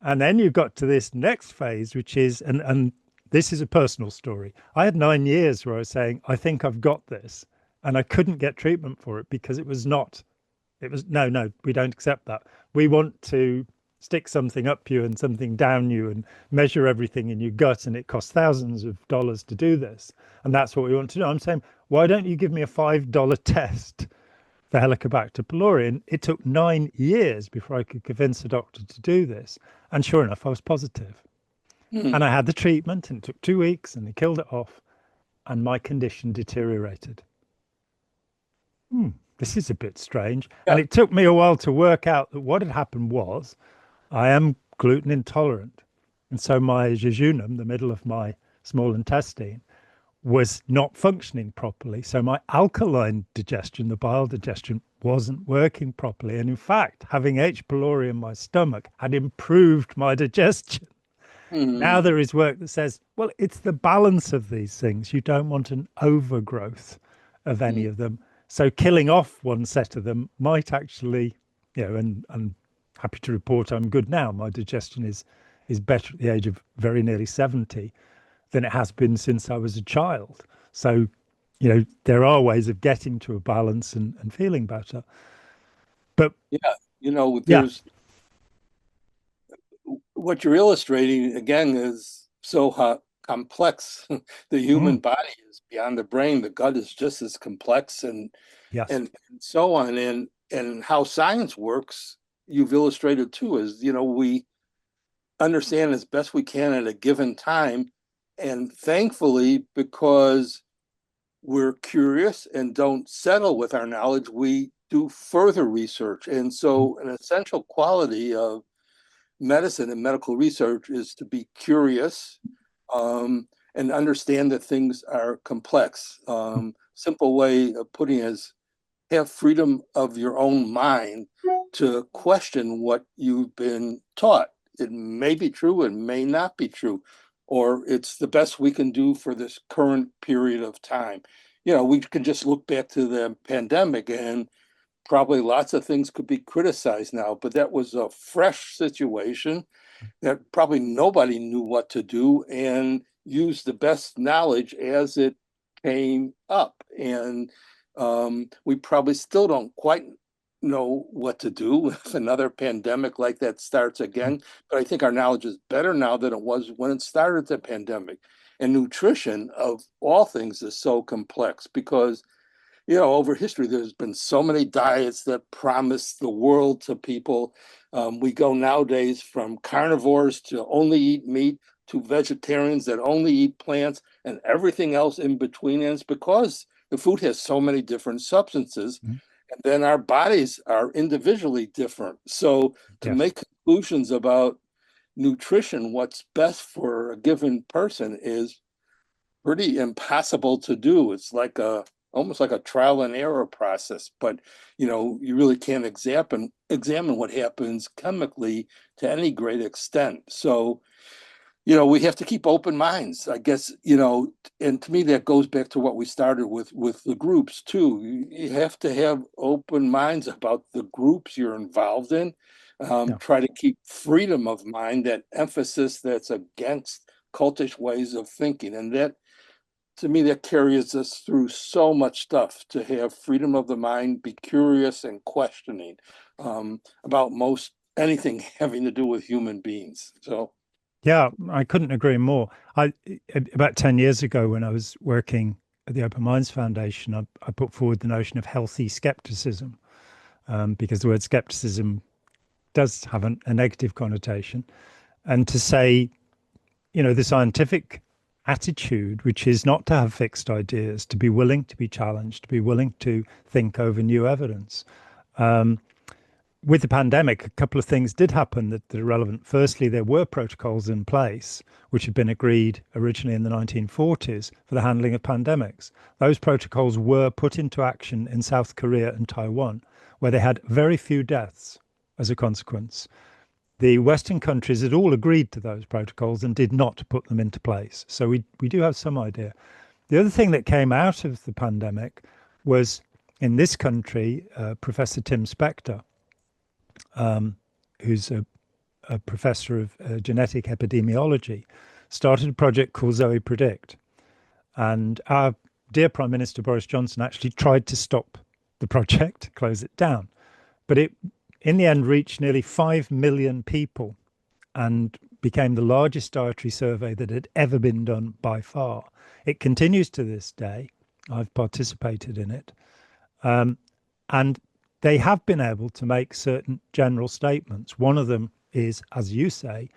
And then you got to this next phase, which is, and this is a personal story. I had 9 years where I was saying, I think I've got this. And I couldn't get treatment for it because it was, no, we don't accept that. We want to stick something up you and something down you and measure everything in your gut, and it costs thousands of dollars to do this. And that's what we want to do. I'm saying, why don't you give me a $5 test for Helicobacter pylori? And it took 9 years before I could convince a doctor to do this. And sure enough, I was positive. And I had the treatment, and it took 2 weeks, and they killed it off, and my condition deteriorated. This is a bit strange. Yeah. And it took me a while to work out that what had happened was I am gluten intolerant. And so my jejunum, the middle of my small intestine, was not functioning properly. So my alkaline digestion, the bile digestion, wasn't working properly. And in fact, having H. pylori in my stomach had improved my digestion. Now Hmm. there is work that says, well, it's the balance of these things. You don't want an overgrowth of any of them. So killing off one set of them might actually, and I'm happy to report I'm good now. My digestion is better at the age of very nearly 70 than it has been since I was a child. So, there are ways of getting to a balance and feeling better. But Yeah, yeah, there's what you're illustrating again is so complex. The human mm, body is beyond the brain. The gut is just as complex, and yes, and so on. And how science works, you've illustrated too, is we understand as best we can at a given time, and thankfully, because we're curious and don't settle with our knowledge, we do further research. And mm, so, an essential quality of medicine and medical research is to be curious, and understand that things are complex. mm, Simple way of putting it is have freedom of your own mind to question what you've been taught. It may be true, it may not be true, or it's the best we can do for this current period of time. We can just look back to the pandemic, and probably lots of things could be criticized now, but that was a fresh situation that probably nobody knew what to do and used the best knowledge as it came up. And we probably still don't quite know what to do if another pandemic like that starts mm, again. But I think our knowledge is better now than it was when it started the pandemic. And nutrition, of all things, is so complex because over history, there's been so many diets that promise the world to people. We go nowadays from carnivores to only eat meat to vegetarians that only eat plants and everything else in between. And it's because the food has so many different substances, mm, and then our bodies are individually different. So to yes. make conclusions about nutrition, what's best for a given person is pretty impossible to do. It's like almost like a trial and error process, but you really can't examine what happens chemically to any great extent. So, we have to keep open minds, I guess, and to me that goes back to what we started with the groups too. You have to have open minds about the groups you're involved in. Yeah. Try to keep freedom of mind, that emphasis that's against cultish ways of thinking. And that, to me, that carries us through so much stuff, to have freedom of the mind, be curious and questioning about most anything having to do with human beings. So, Yeah, I couldn't agree more. About 10 years ago, when I was working at the Open Minds Foundation, I put forward the notion of healthy skepticism, because the word skepticism does have a negative connotation. And to say, the scientific attitude, which is not to have fixed ideas, to be willing to be challenged, to be willing to think over new evidence. With the pandemic, a couple of things did happen that are relevant. Firstly, there were protocols in place which had been agreed originally in the 1940s for the handling of pandemics. Those protocols were put into action in South Korea and Taiwan, where they had very few deaths as a consequence. The Western countries had all agreed to those protocols and did not put them into place. So we do have some idea. The other thing that came out of the pandemic was, in this country, Professor Tim Spector, who's a professor of genetic epidemiology, started a project called Zoe Predict. And our dear Prime Minister Boris Johnson actually tried to stop the project, close it down. But it, in the end, reached nearly 5 million people and became the largest dietary survey that had ever been done by far. It continues to this day. I've participated in it. And they have been able to make certain general statements. One of them is, as you say,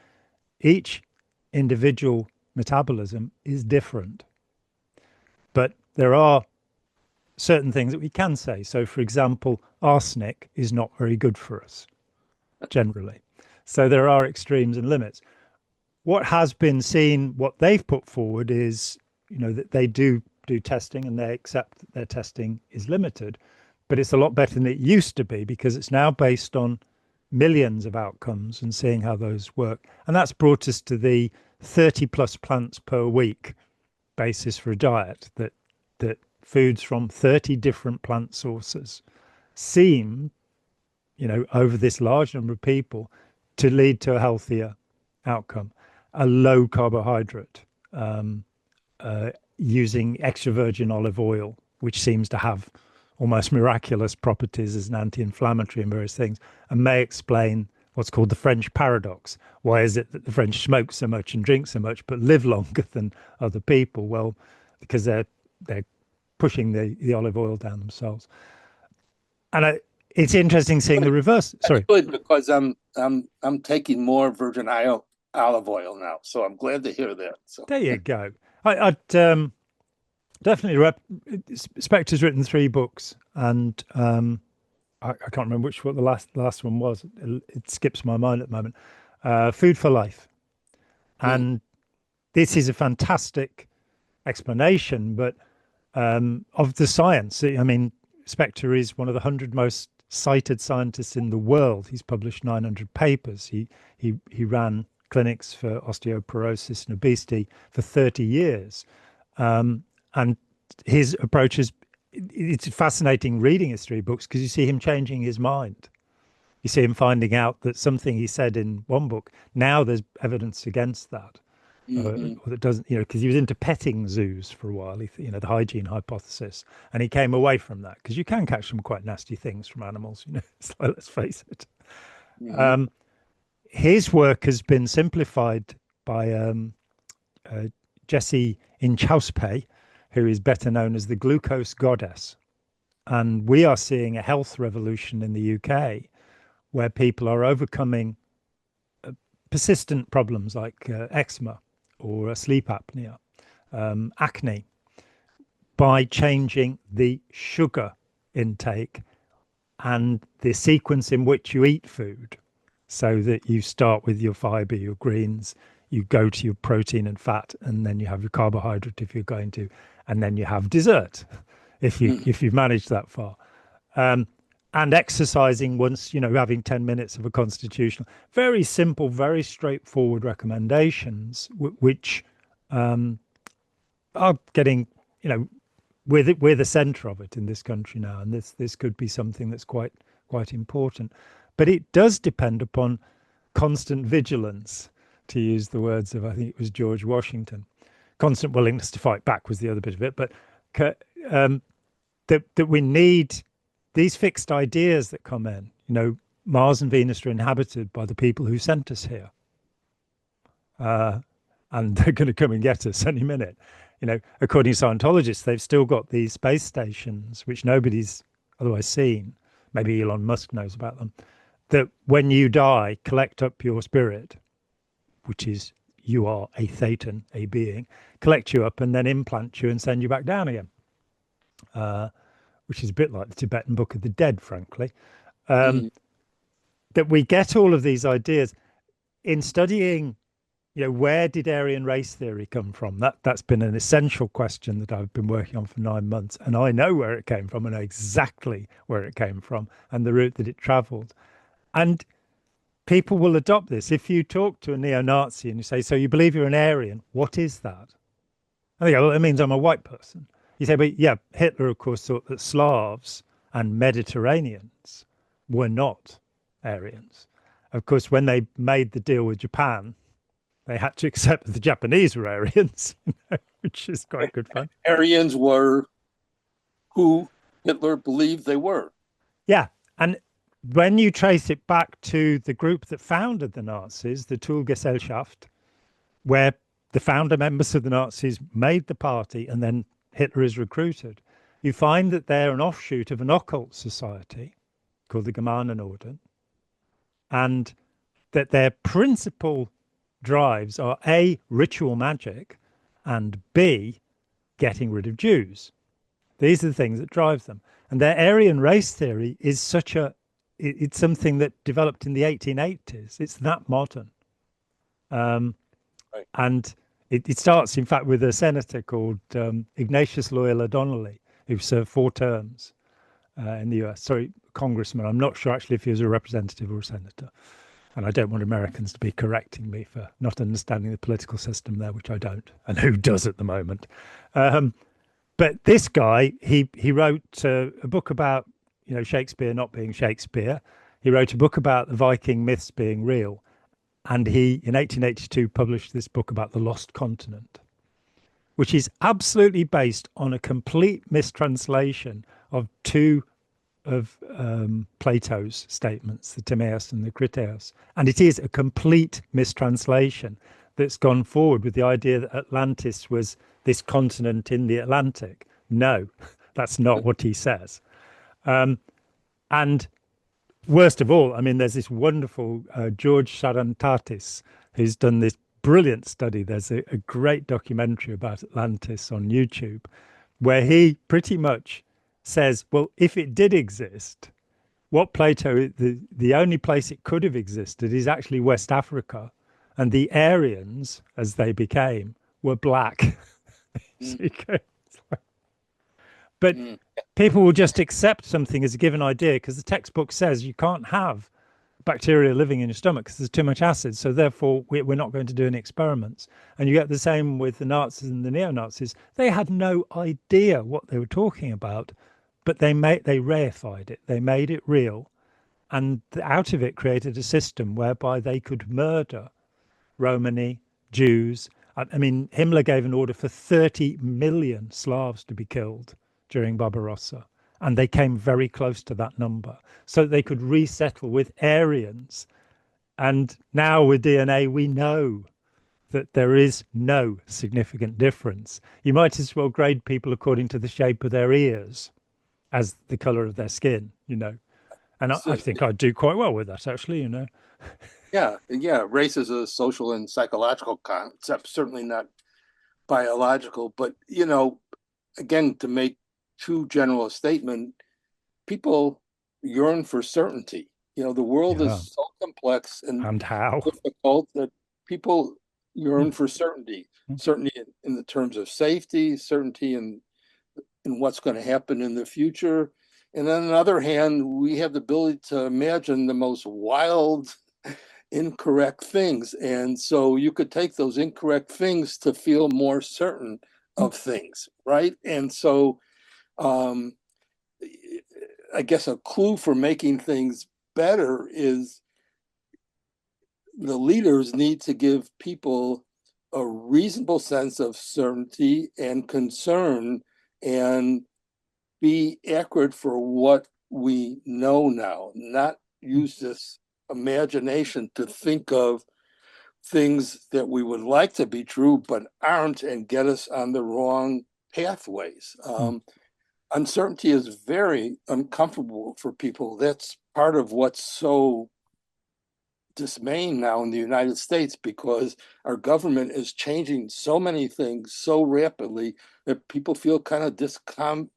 each individual metabolism is different. But there are certain things that we can say. So, for example, arsenic is not very good for us generally. So there are extremes and limits. What has been seen, what they've put forward is, that they do testing, and they accept that their testing is limited, but it's a lot better than it used to be because it's now based on millions of outcomes and seeing how those work. And that's brought us to the 30 plus plants per week basis for a diet, that foods from 30 different plant sources seem, over this large number of people, to lead to a healthier outcome. A low carbohydrate, using extra virgin olive oil, which seems to have almost miraculous properties as an anti-inflammatory and various things, and may explain what's called the French paradox. Why is it that the French smoke so much and drink so much but live longer than other people? Well, because they're pushing the olive oil down themselves. And it's interesting seeing the reverse. Sorry, good, because I'm taking more virgin olive oil now, so I'm glad to hear that. So there you go. I'd definitely Spector's written 3 books, and I can't remember what the last one was. It skips my mind at the moment. Food for Life, and this is a fantastic explanation, but of the science. I mean, Spector is one of the 100 most cited scientists in the world. He's published 900 papers. He ran clinics for osteoporosis and obesity for 30 years. And his approach is, it's fascinating reading his 3 books because you see him changing his mind. You see him finding out that something he said in one book, now there's evidence against that. Or that doesn't, because he was into petting zoos for a while, the hygiene hypothesis, and he came away from that because you can catch some quite nasty things from animals, so let's face it. His work has been simplified by Jessie Inchauspe, who is better known as the glucose goddess. And we are seeing a health revolution in the UK where people are overcoming persistent problems like eczema or sleep apnea, acne, by changing the sugar intake and the sequence in which you eat food, so that you start with your fiber, your greens, you go to your protein and fat, and then you have your carbohydrate if you're going to, and then you have dessert if you've managed that far. And exercising once, having 10 minutes of a constitutional, very simple, very straightforward recommendations, which are getting, we're the center of it in this country now. And this could be something that's quite important. But it does depend upon constant vigilance, to use the words of, I think it was George Washington. Constant willingness to fight back was the other bit of it. But that we need these fixed ideas that come in. Mars and Venus are inhabited by the people who sent us here. And they're going to come and get us any minute. According to Scientologists, they've still got these space stations, which nobody's otherwise seen. Maybe Elon Musk knows about them. That when you die, collect up your spirit, which is, you are a thetan, a being, collect you up and then implant you and send you back down again. Which is a bit like the Tibetan Book of the Dead, frankly. That we get all of these ideas in studying, where did Aryan race theory come from? That's been an essential question that I've been working on for 9 months. And I know where it came from. I know exactly where it came from and the route that it traveled. And people will adopt this. If you talk to a neo-Nazi and you say, so you believe you're an Aryan, what is that? And they go, well, it means I'm a white person. You say, but yeah, Hitler, of course, thought that Slavs and Mediterraneans were not Aryans. Of course, when they made the deal with Japan, they had to accept that the Japanese were Aryans, which is quite good fun. Aryans were who Hitler believed they were. Yeah. And when you trace it back to the group that founded the Nazis, the Toolgesellschaft, where the founder members of the Nazis made the party and then Hitler is recruited, you find that they're an offshoot of an occult society called the Germanenorden, and that their principal drives are A, ritual magic, and B, getting rid of Jews. These are the things that drive them. And their Aryan race theory is it's something that developed in the 1880s. It's that modern. Right. And It starts, in fact, with a senator called Ignatius Loyola Donnelly, who served 4 terms in the US. Sorry, congressman. I'm not sure actually if he was a representative or a senator. And I don't want Americans to be correcting me for not understanding the political system there, which I don't, and who does at the moment. But this guy, he wrote a book about, Shakespeare not being Shakespeare. He wrote a book about the Viking myths being real. And he, in 1882, published this book about the lost continent, which is absolutely based on a complete mistranslation of two of Plato's statements, the Timaeus and the Critias. And it is a complete mistranslation that's gone forward with the idea that Atlantis was this continent in the Atlantic. No, that's not what he says. And worst of all, I mean, there's this wonderful George Sarantatis who's done this brilliant study. There's a great documentary about Atlantis on YouTube where he pretty much says, well, if it did exist, what Plato, the only place it could have existed is actually West Africa. And the Aryans, as they became, were black. But people will just accept something as a given idea because the textbook says you can't have bacteria living in your stomach because there's too much acid. So therefore, we're not going to do any experiments. And you get the same with the Nazis and the neo-Nazis. They had no idea what they were talking about, but they reified it. They made it real. And out of it created a system whereby they could murder Romani, Jews. I mean, Himmler gave an order for 30 million Slavs to be killed during Barbarossa, and they came very close to that number so they could resettle with Aryans. And now with DNA, we know that there is no significant difference. You might as well grade people according to the shape of their ears as the color of their skin, And I think I do quite well with that, actually, Yeah. Race is a social and psychological concept, certainly not biological. But, again, to make too general a statement, people yearn for certainty. The world is so complex and how difficult that people yearn for certainty. Certainty in the terms of safety, certainty in what's going to happen in the future. And on the other hand, we have the ability to imagine the most wild, incorrect things. And so you could take those incorrect things to feel more certain of things, right? And so I guess a clue for making things better is the leaders need to give people a reasonable sense of certainty and concern and be accurate for what we know now, not use this imagination to think of things that we would like to be true but aren't and get us on the wrong pathways. Uncertainty is very uncomfortable for people. That's part of what's so dismaying now in the United States, because our government is changing so many things so rapidly that people feel kind of discombobulated.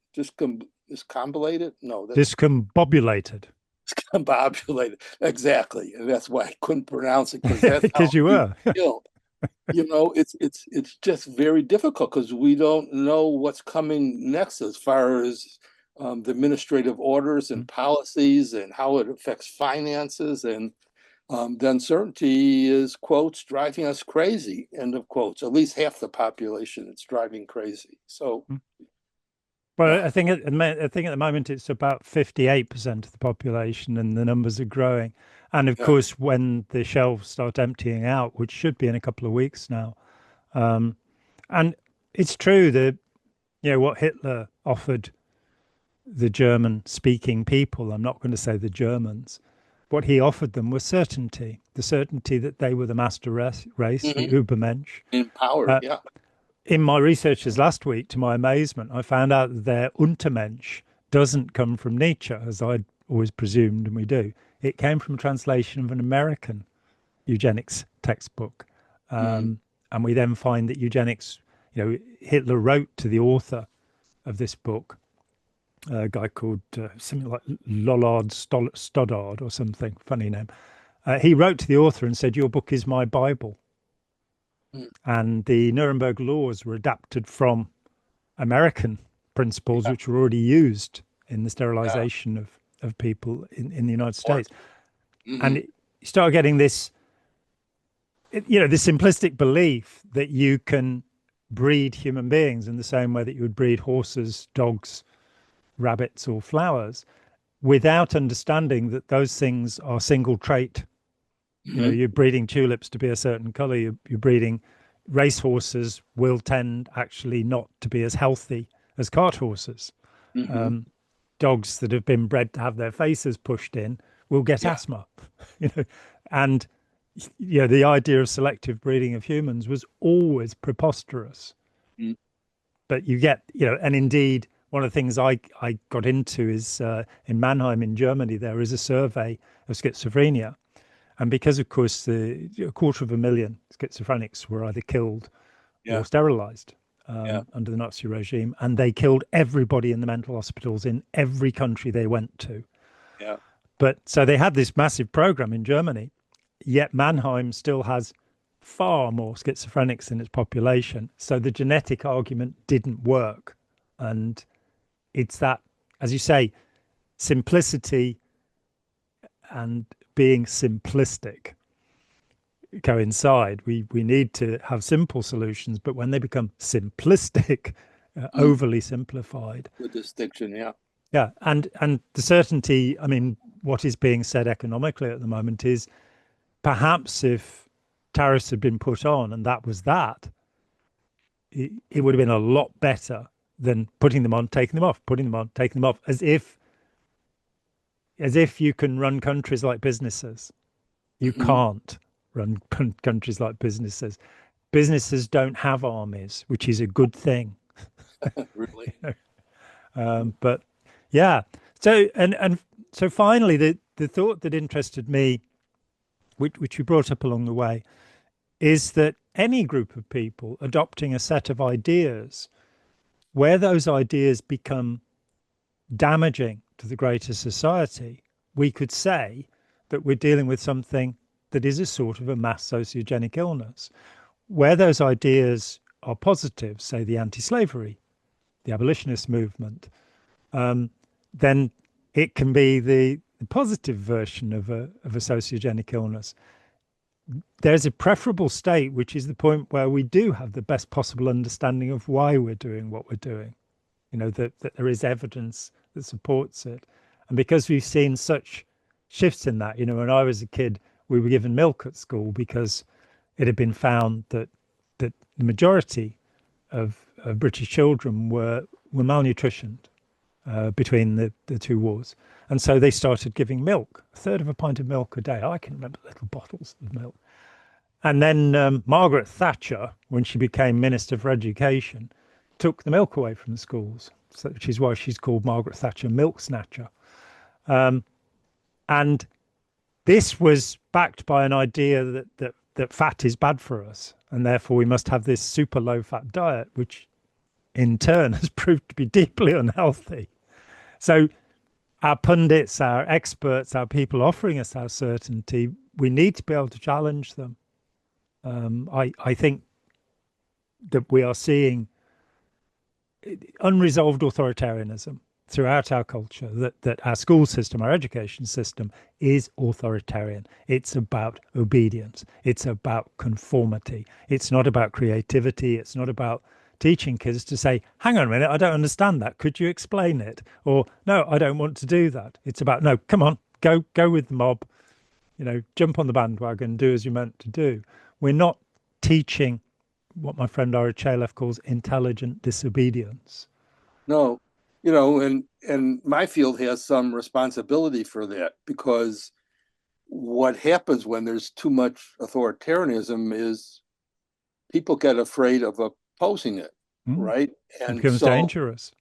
No, discombobulated. Discombobulated, exactly, and that's why I couldn't pronounce it, because that's because you were. It's just very difficult because we don't know what's coming next as far as the administrative orders and policies and how it affects finances. And the uncertainty is, quotes, driving us crazy, end of quotes. At least half the population it's driving crazy. So, well, I think at the moment it's about 58% of the population, and the numbers are growing. And of course, when the shelves start emptying out, which should be in a couple of weeks now, and it's true that what Hitler offered the German-speaking people, I'm not going to say the Germans, what he offered them was certainty, the certainty that they were the master race, the Übermensch. In power, In my researches last week, to my amazement, I found out that their Untermensch doesn't come from Nietzsche, as I'd always presumed, and we do. It came from a translation of an American eugenics textbook. And we then find that eugenics, Hitler wrote to the author of this book, a guy called something like Lollard Stoddard or something, funny name. He wrote to the author and said, "Your book is my Bible." Mm. And the Nuremberg laws were adapted from American principles, Yeah, which were already used in the yeah, sterilization of people in the United of course. States. And Hmm. you start getting this, this simplistic belief that you can breed human beings in the same way that you would breed horses, dogs, rabbits, or flowers, without understanding that those things are single trait. Hmm. You're breeding tulips to be a certain color. You're breeding racehorses will tend actually not to be as healthy as cart horses. Hmm. Dogs that have been bred to have their faces pushed in will get Yeah. asthma. you know, and the idea of selective breeding of humans was always preposterous. Mm. But you get, and indeed, one of the things I got into is in Mannheim in Germany, there is a survey of schizophrenia. And because, of course, a 250,000 schizophrenics were either killed Yeah. or sterilized Yeah. under the Nazi regime, and they killed everybody in the mental hospitals in every country they went to. Yeah. But so they had this massive program in Germany, yet Mannheim still has far more schizophrenics in its population. So the genetic argument didn't work. And it's that, as you say, simplicity and being simplistic coincide. We need to have simple solutions, but when they become simplistic, Mm. overly simplified, Good distinction. Yeah. yeah, and the certainty. I mean, what is being said economically at the moment is perhaps if tariffs had been put on and that was that, it would have been a lot better than putting them on, taking them off, putting them on, taking them off, as if you can run countries like businesses. You Hmm. can't run countries like businesses. Businesses don't have armies, which is a good thing. Really. But yeah, and so finally, the thought that interested me, which we brought up along the way, is that any group of people adopting a set of ideas, where those ideas become damaging to the greater society, we could say that we're dealing with something that is a sort of a mass sociogenic illness. Where those ideas are positive, say the anti-slavery, the abolitionist movement, then it can be the positive version of a sociogenic illness. There's a preferable state, which is the point where we do have the best possible understanding of why we're doing what we're doing. That there is evidence that supports it. And because we've seen such shifts in that, when I was a kid, we were given milk at school because it had been found that the majority of British children were malnutritioned between the two wars. And so they started giving milk, a third of a pint of milk a day. I can remember little bottles of milk. And then Margaret Thatcher, when she became Minister for Education, took the milk away from the schools, which is why she's called Margaret Thatcher Milk Snatcher. And this was backed by an idea that fat is bad for us, and therefore we must have this super low fat diet, which in turn has proved to be deeply unhealthy. So our pundits, our experts, our people offering us our certainty, we need to be able to challenge them. I think that we are seeing unresolved authoritarianism throughout our culture, that our school system, our education system is authoritarian. It's about obedience. It's about conformity. It's not about creativity. It's not about teaching kids to say, hang on a minute, I don't understand that. Could you explain it? Or no, I don't want to do that. It's about, no, come on, go with the mob, jump on the bandwagon, do as you're meant to do. We're not teaching what my friend Ira Chalef calls intelligent disobedience. No, and my field has some responsibility for that, because what happens when there's too much authoritarianism is people get afraid of opposing it, Mm. right? It And becomes so, dangerous.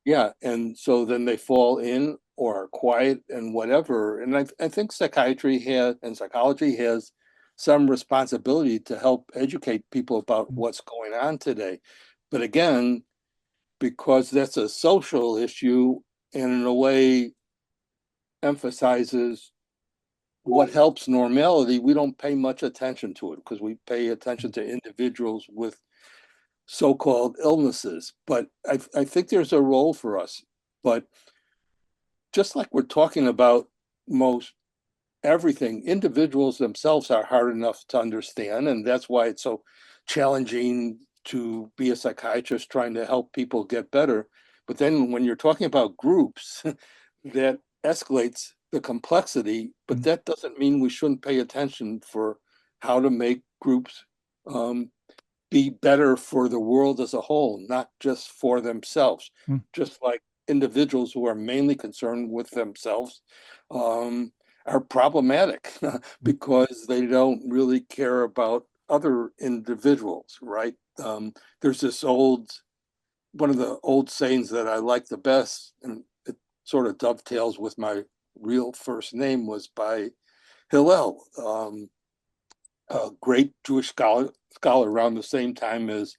yeah, and so then they fall in or are quiet and whatever. And I think psychiatry has and psychology has some responsibility to help educate people about Mm. what's going on today. But again, because that's a social issue and in a way emphasizes what helps normality, we don't pay much attention to it because we pay attention to individuals with so-called illnesses. But I think there's a role for us. But just like we're talking about most everything, individuals themselves are hard enough to understand. And that's why it's so challenging to be a psychiatrist trying to help people get better. But then when you're talking about groups, that escalates the complexity, but that doesn't mean we shouldn't pay attention for how to make groups be better for the world as a whole, not just for themselves. Just like individuals who are mainly concerned with themselves are problematic because they don't really care about other individuals, right? There's this one of the old sayings that I like the best, and it sort of dovetails with my real first name, was by Hillel, a great Jewish scholar around the same time as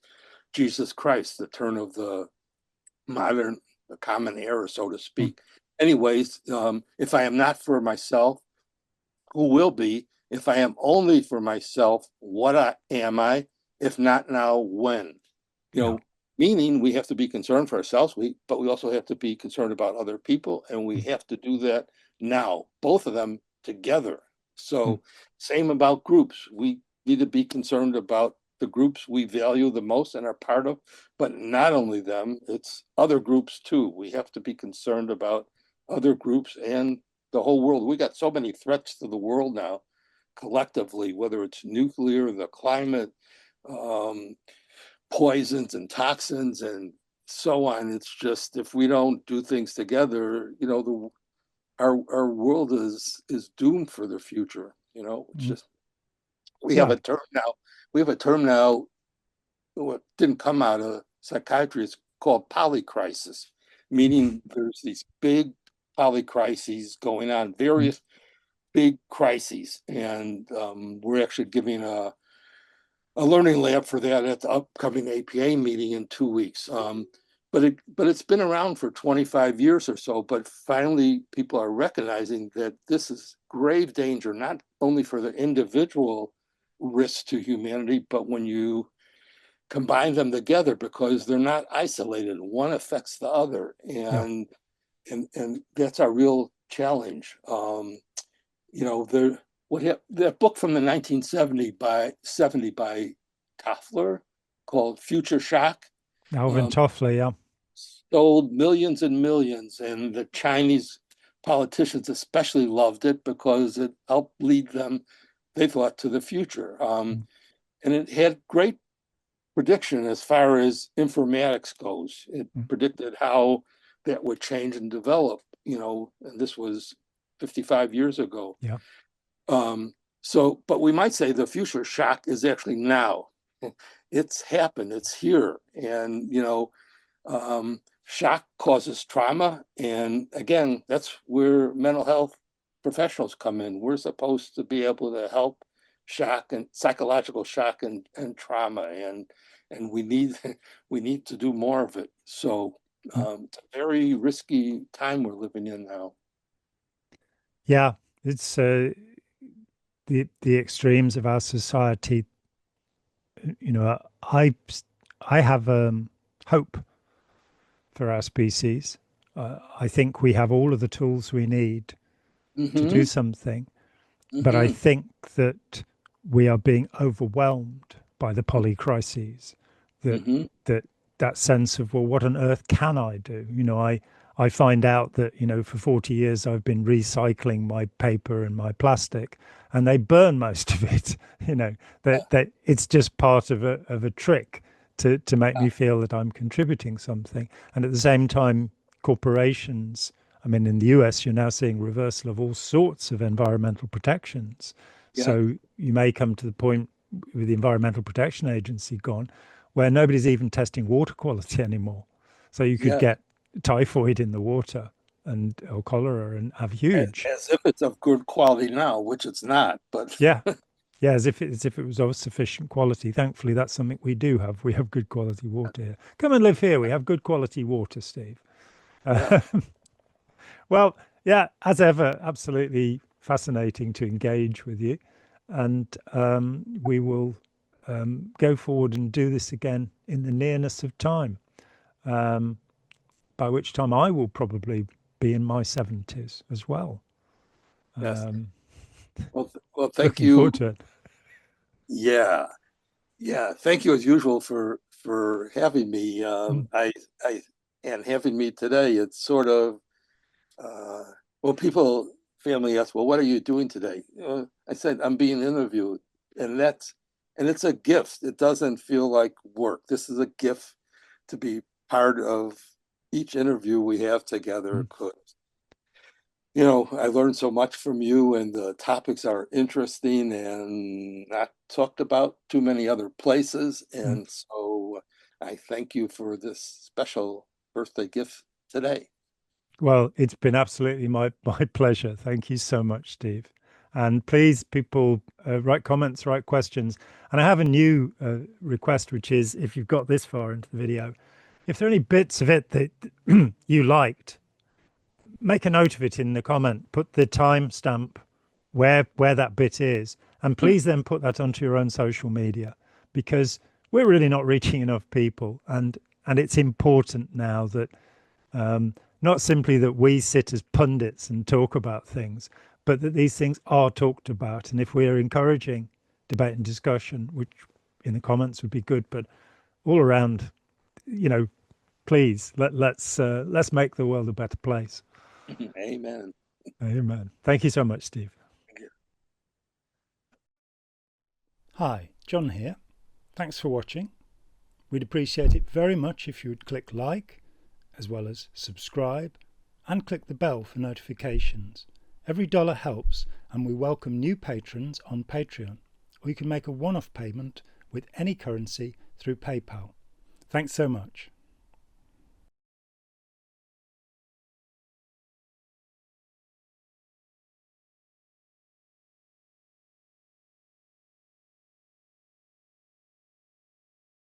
Jesus Christ, the turn of the common era, so to speak. Anyways, if I am not for myself, who will be? If I am only for myself, what am I? If not now, when? Meaning we have to be concerned for ourselves, but we also have to be concerned about other people, and we have to do that now, both of them together. So same about groups. We need to be concerned about the groups we value the most and are part of, but not only them, it's other groups too. We have to be concerned about other groups and the whole world. We got so many threats to the world now, collectively, whether it's nuclear, the climate, poisons and toxins and so on. It's just, if we don't do things together, our world is doomed for the future. It's just, we have a term now. What didn't come out of psychiatry is called polycrisis, meaning there's these big polycrises going on, various big crises, and we're actually giving a learning lab for that at the upcoming APA meeting in 2 weeks. But it's been around for 25 years or so, but finally people are recognizing that this is grave danger, not only for the individual risk to humanity, but when you combine them together, because they're not isolated. One affects the other. And that's our real challenge. That book from the 1970 by Toffler called Future Shock. Alvin Toffler, yeah. Sold millions and millions, and the Chinese politicians especially loved it because it helped lead them, they thought, to the future. And it had great prediction as far as informatics goes. It predicted how that would change and develop, and this was 55 years ago. Yeah. But we might say the future shock is actually now. It's happened, it's here. And, shock causes trauma. And again, that's where mental health professionals come in. We're supposed to be able to help shock and psychological shock and trauma. And we need to do more of it. So it's a very risky time we're living in now. Yeah, it's the extremes of our society. I have hope for our species. I think we have all of the tools we need to do something, but I think that we are being overwhelmed by the polycrises. That sense of, well, what on earth can I do? I find out that, for 40 years I've been recycling my paper and my plastic, and they burn most of it. That it's just part of a trick to make me feel that I'm contributing something. And at the same time, corporations, in the US, you're now seeing reversal of all sorts of environmental protections. Yeah. So you may come to the point with the Environmental Protection Agency gone, where nobody's even testing water quality anymore. So you could get typhoid in the water or cholera and have huge. As if it's of good quality now, which it's not. But yeah, as if it was of sufficient quality. Thankfully, that's something we do have. We have good quality water here. Come and live here. We have good quality water, Steve. Well, yeah, as ever, absolutely fascinating to engage with you. And we will go forward and do this again in the nearness of time, by which time I will probably be in my 70s as well. Yes. Well, thank Looking you. forward to it. Yeah. Thank you as usual for having me. I and having me today. It's sort of family asks, well, what are you doing today? I said I'm being interviewed, and it's a gift. It doesn't feel like work. This is a gift to be part of each interview we have together. Because I learned so much from you, and the topics are interesting and not talked about too many other places. And so I thank you for this special birthday gift today. Well, it's been absolutely my pleasure. Thank you so much, Steve. And please, people, write comments, write questions. And I have a new request, which is if you've got this far into the video, if there are any bits of it that you liked, make a note of it in the comment, put the timestamp where that bit is, and please then put that onto your own social media, because we're really not reaching enough people, and it's important now that not simply that we sit as pundits and talk about things, but that these things are talked about. And if we're encouraging debate and discussion, which in the comments would be good, but all around, please let's make the world a better place. Amen. Amen. Thank you so much, Steve. Hi, John here. Thanks for watching. We'd appreciate it very much if you would click like, as well as subscribe, and click the bell for notifications. Every dollar helps, and we welcome new patrons on Patreon, or you can make a one-off payment with any currency through PayPal. Thanks so much.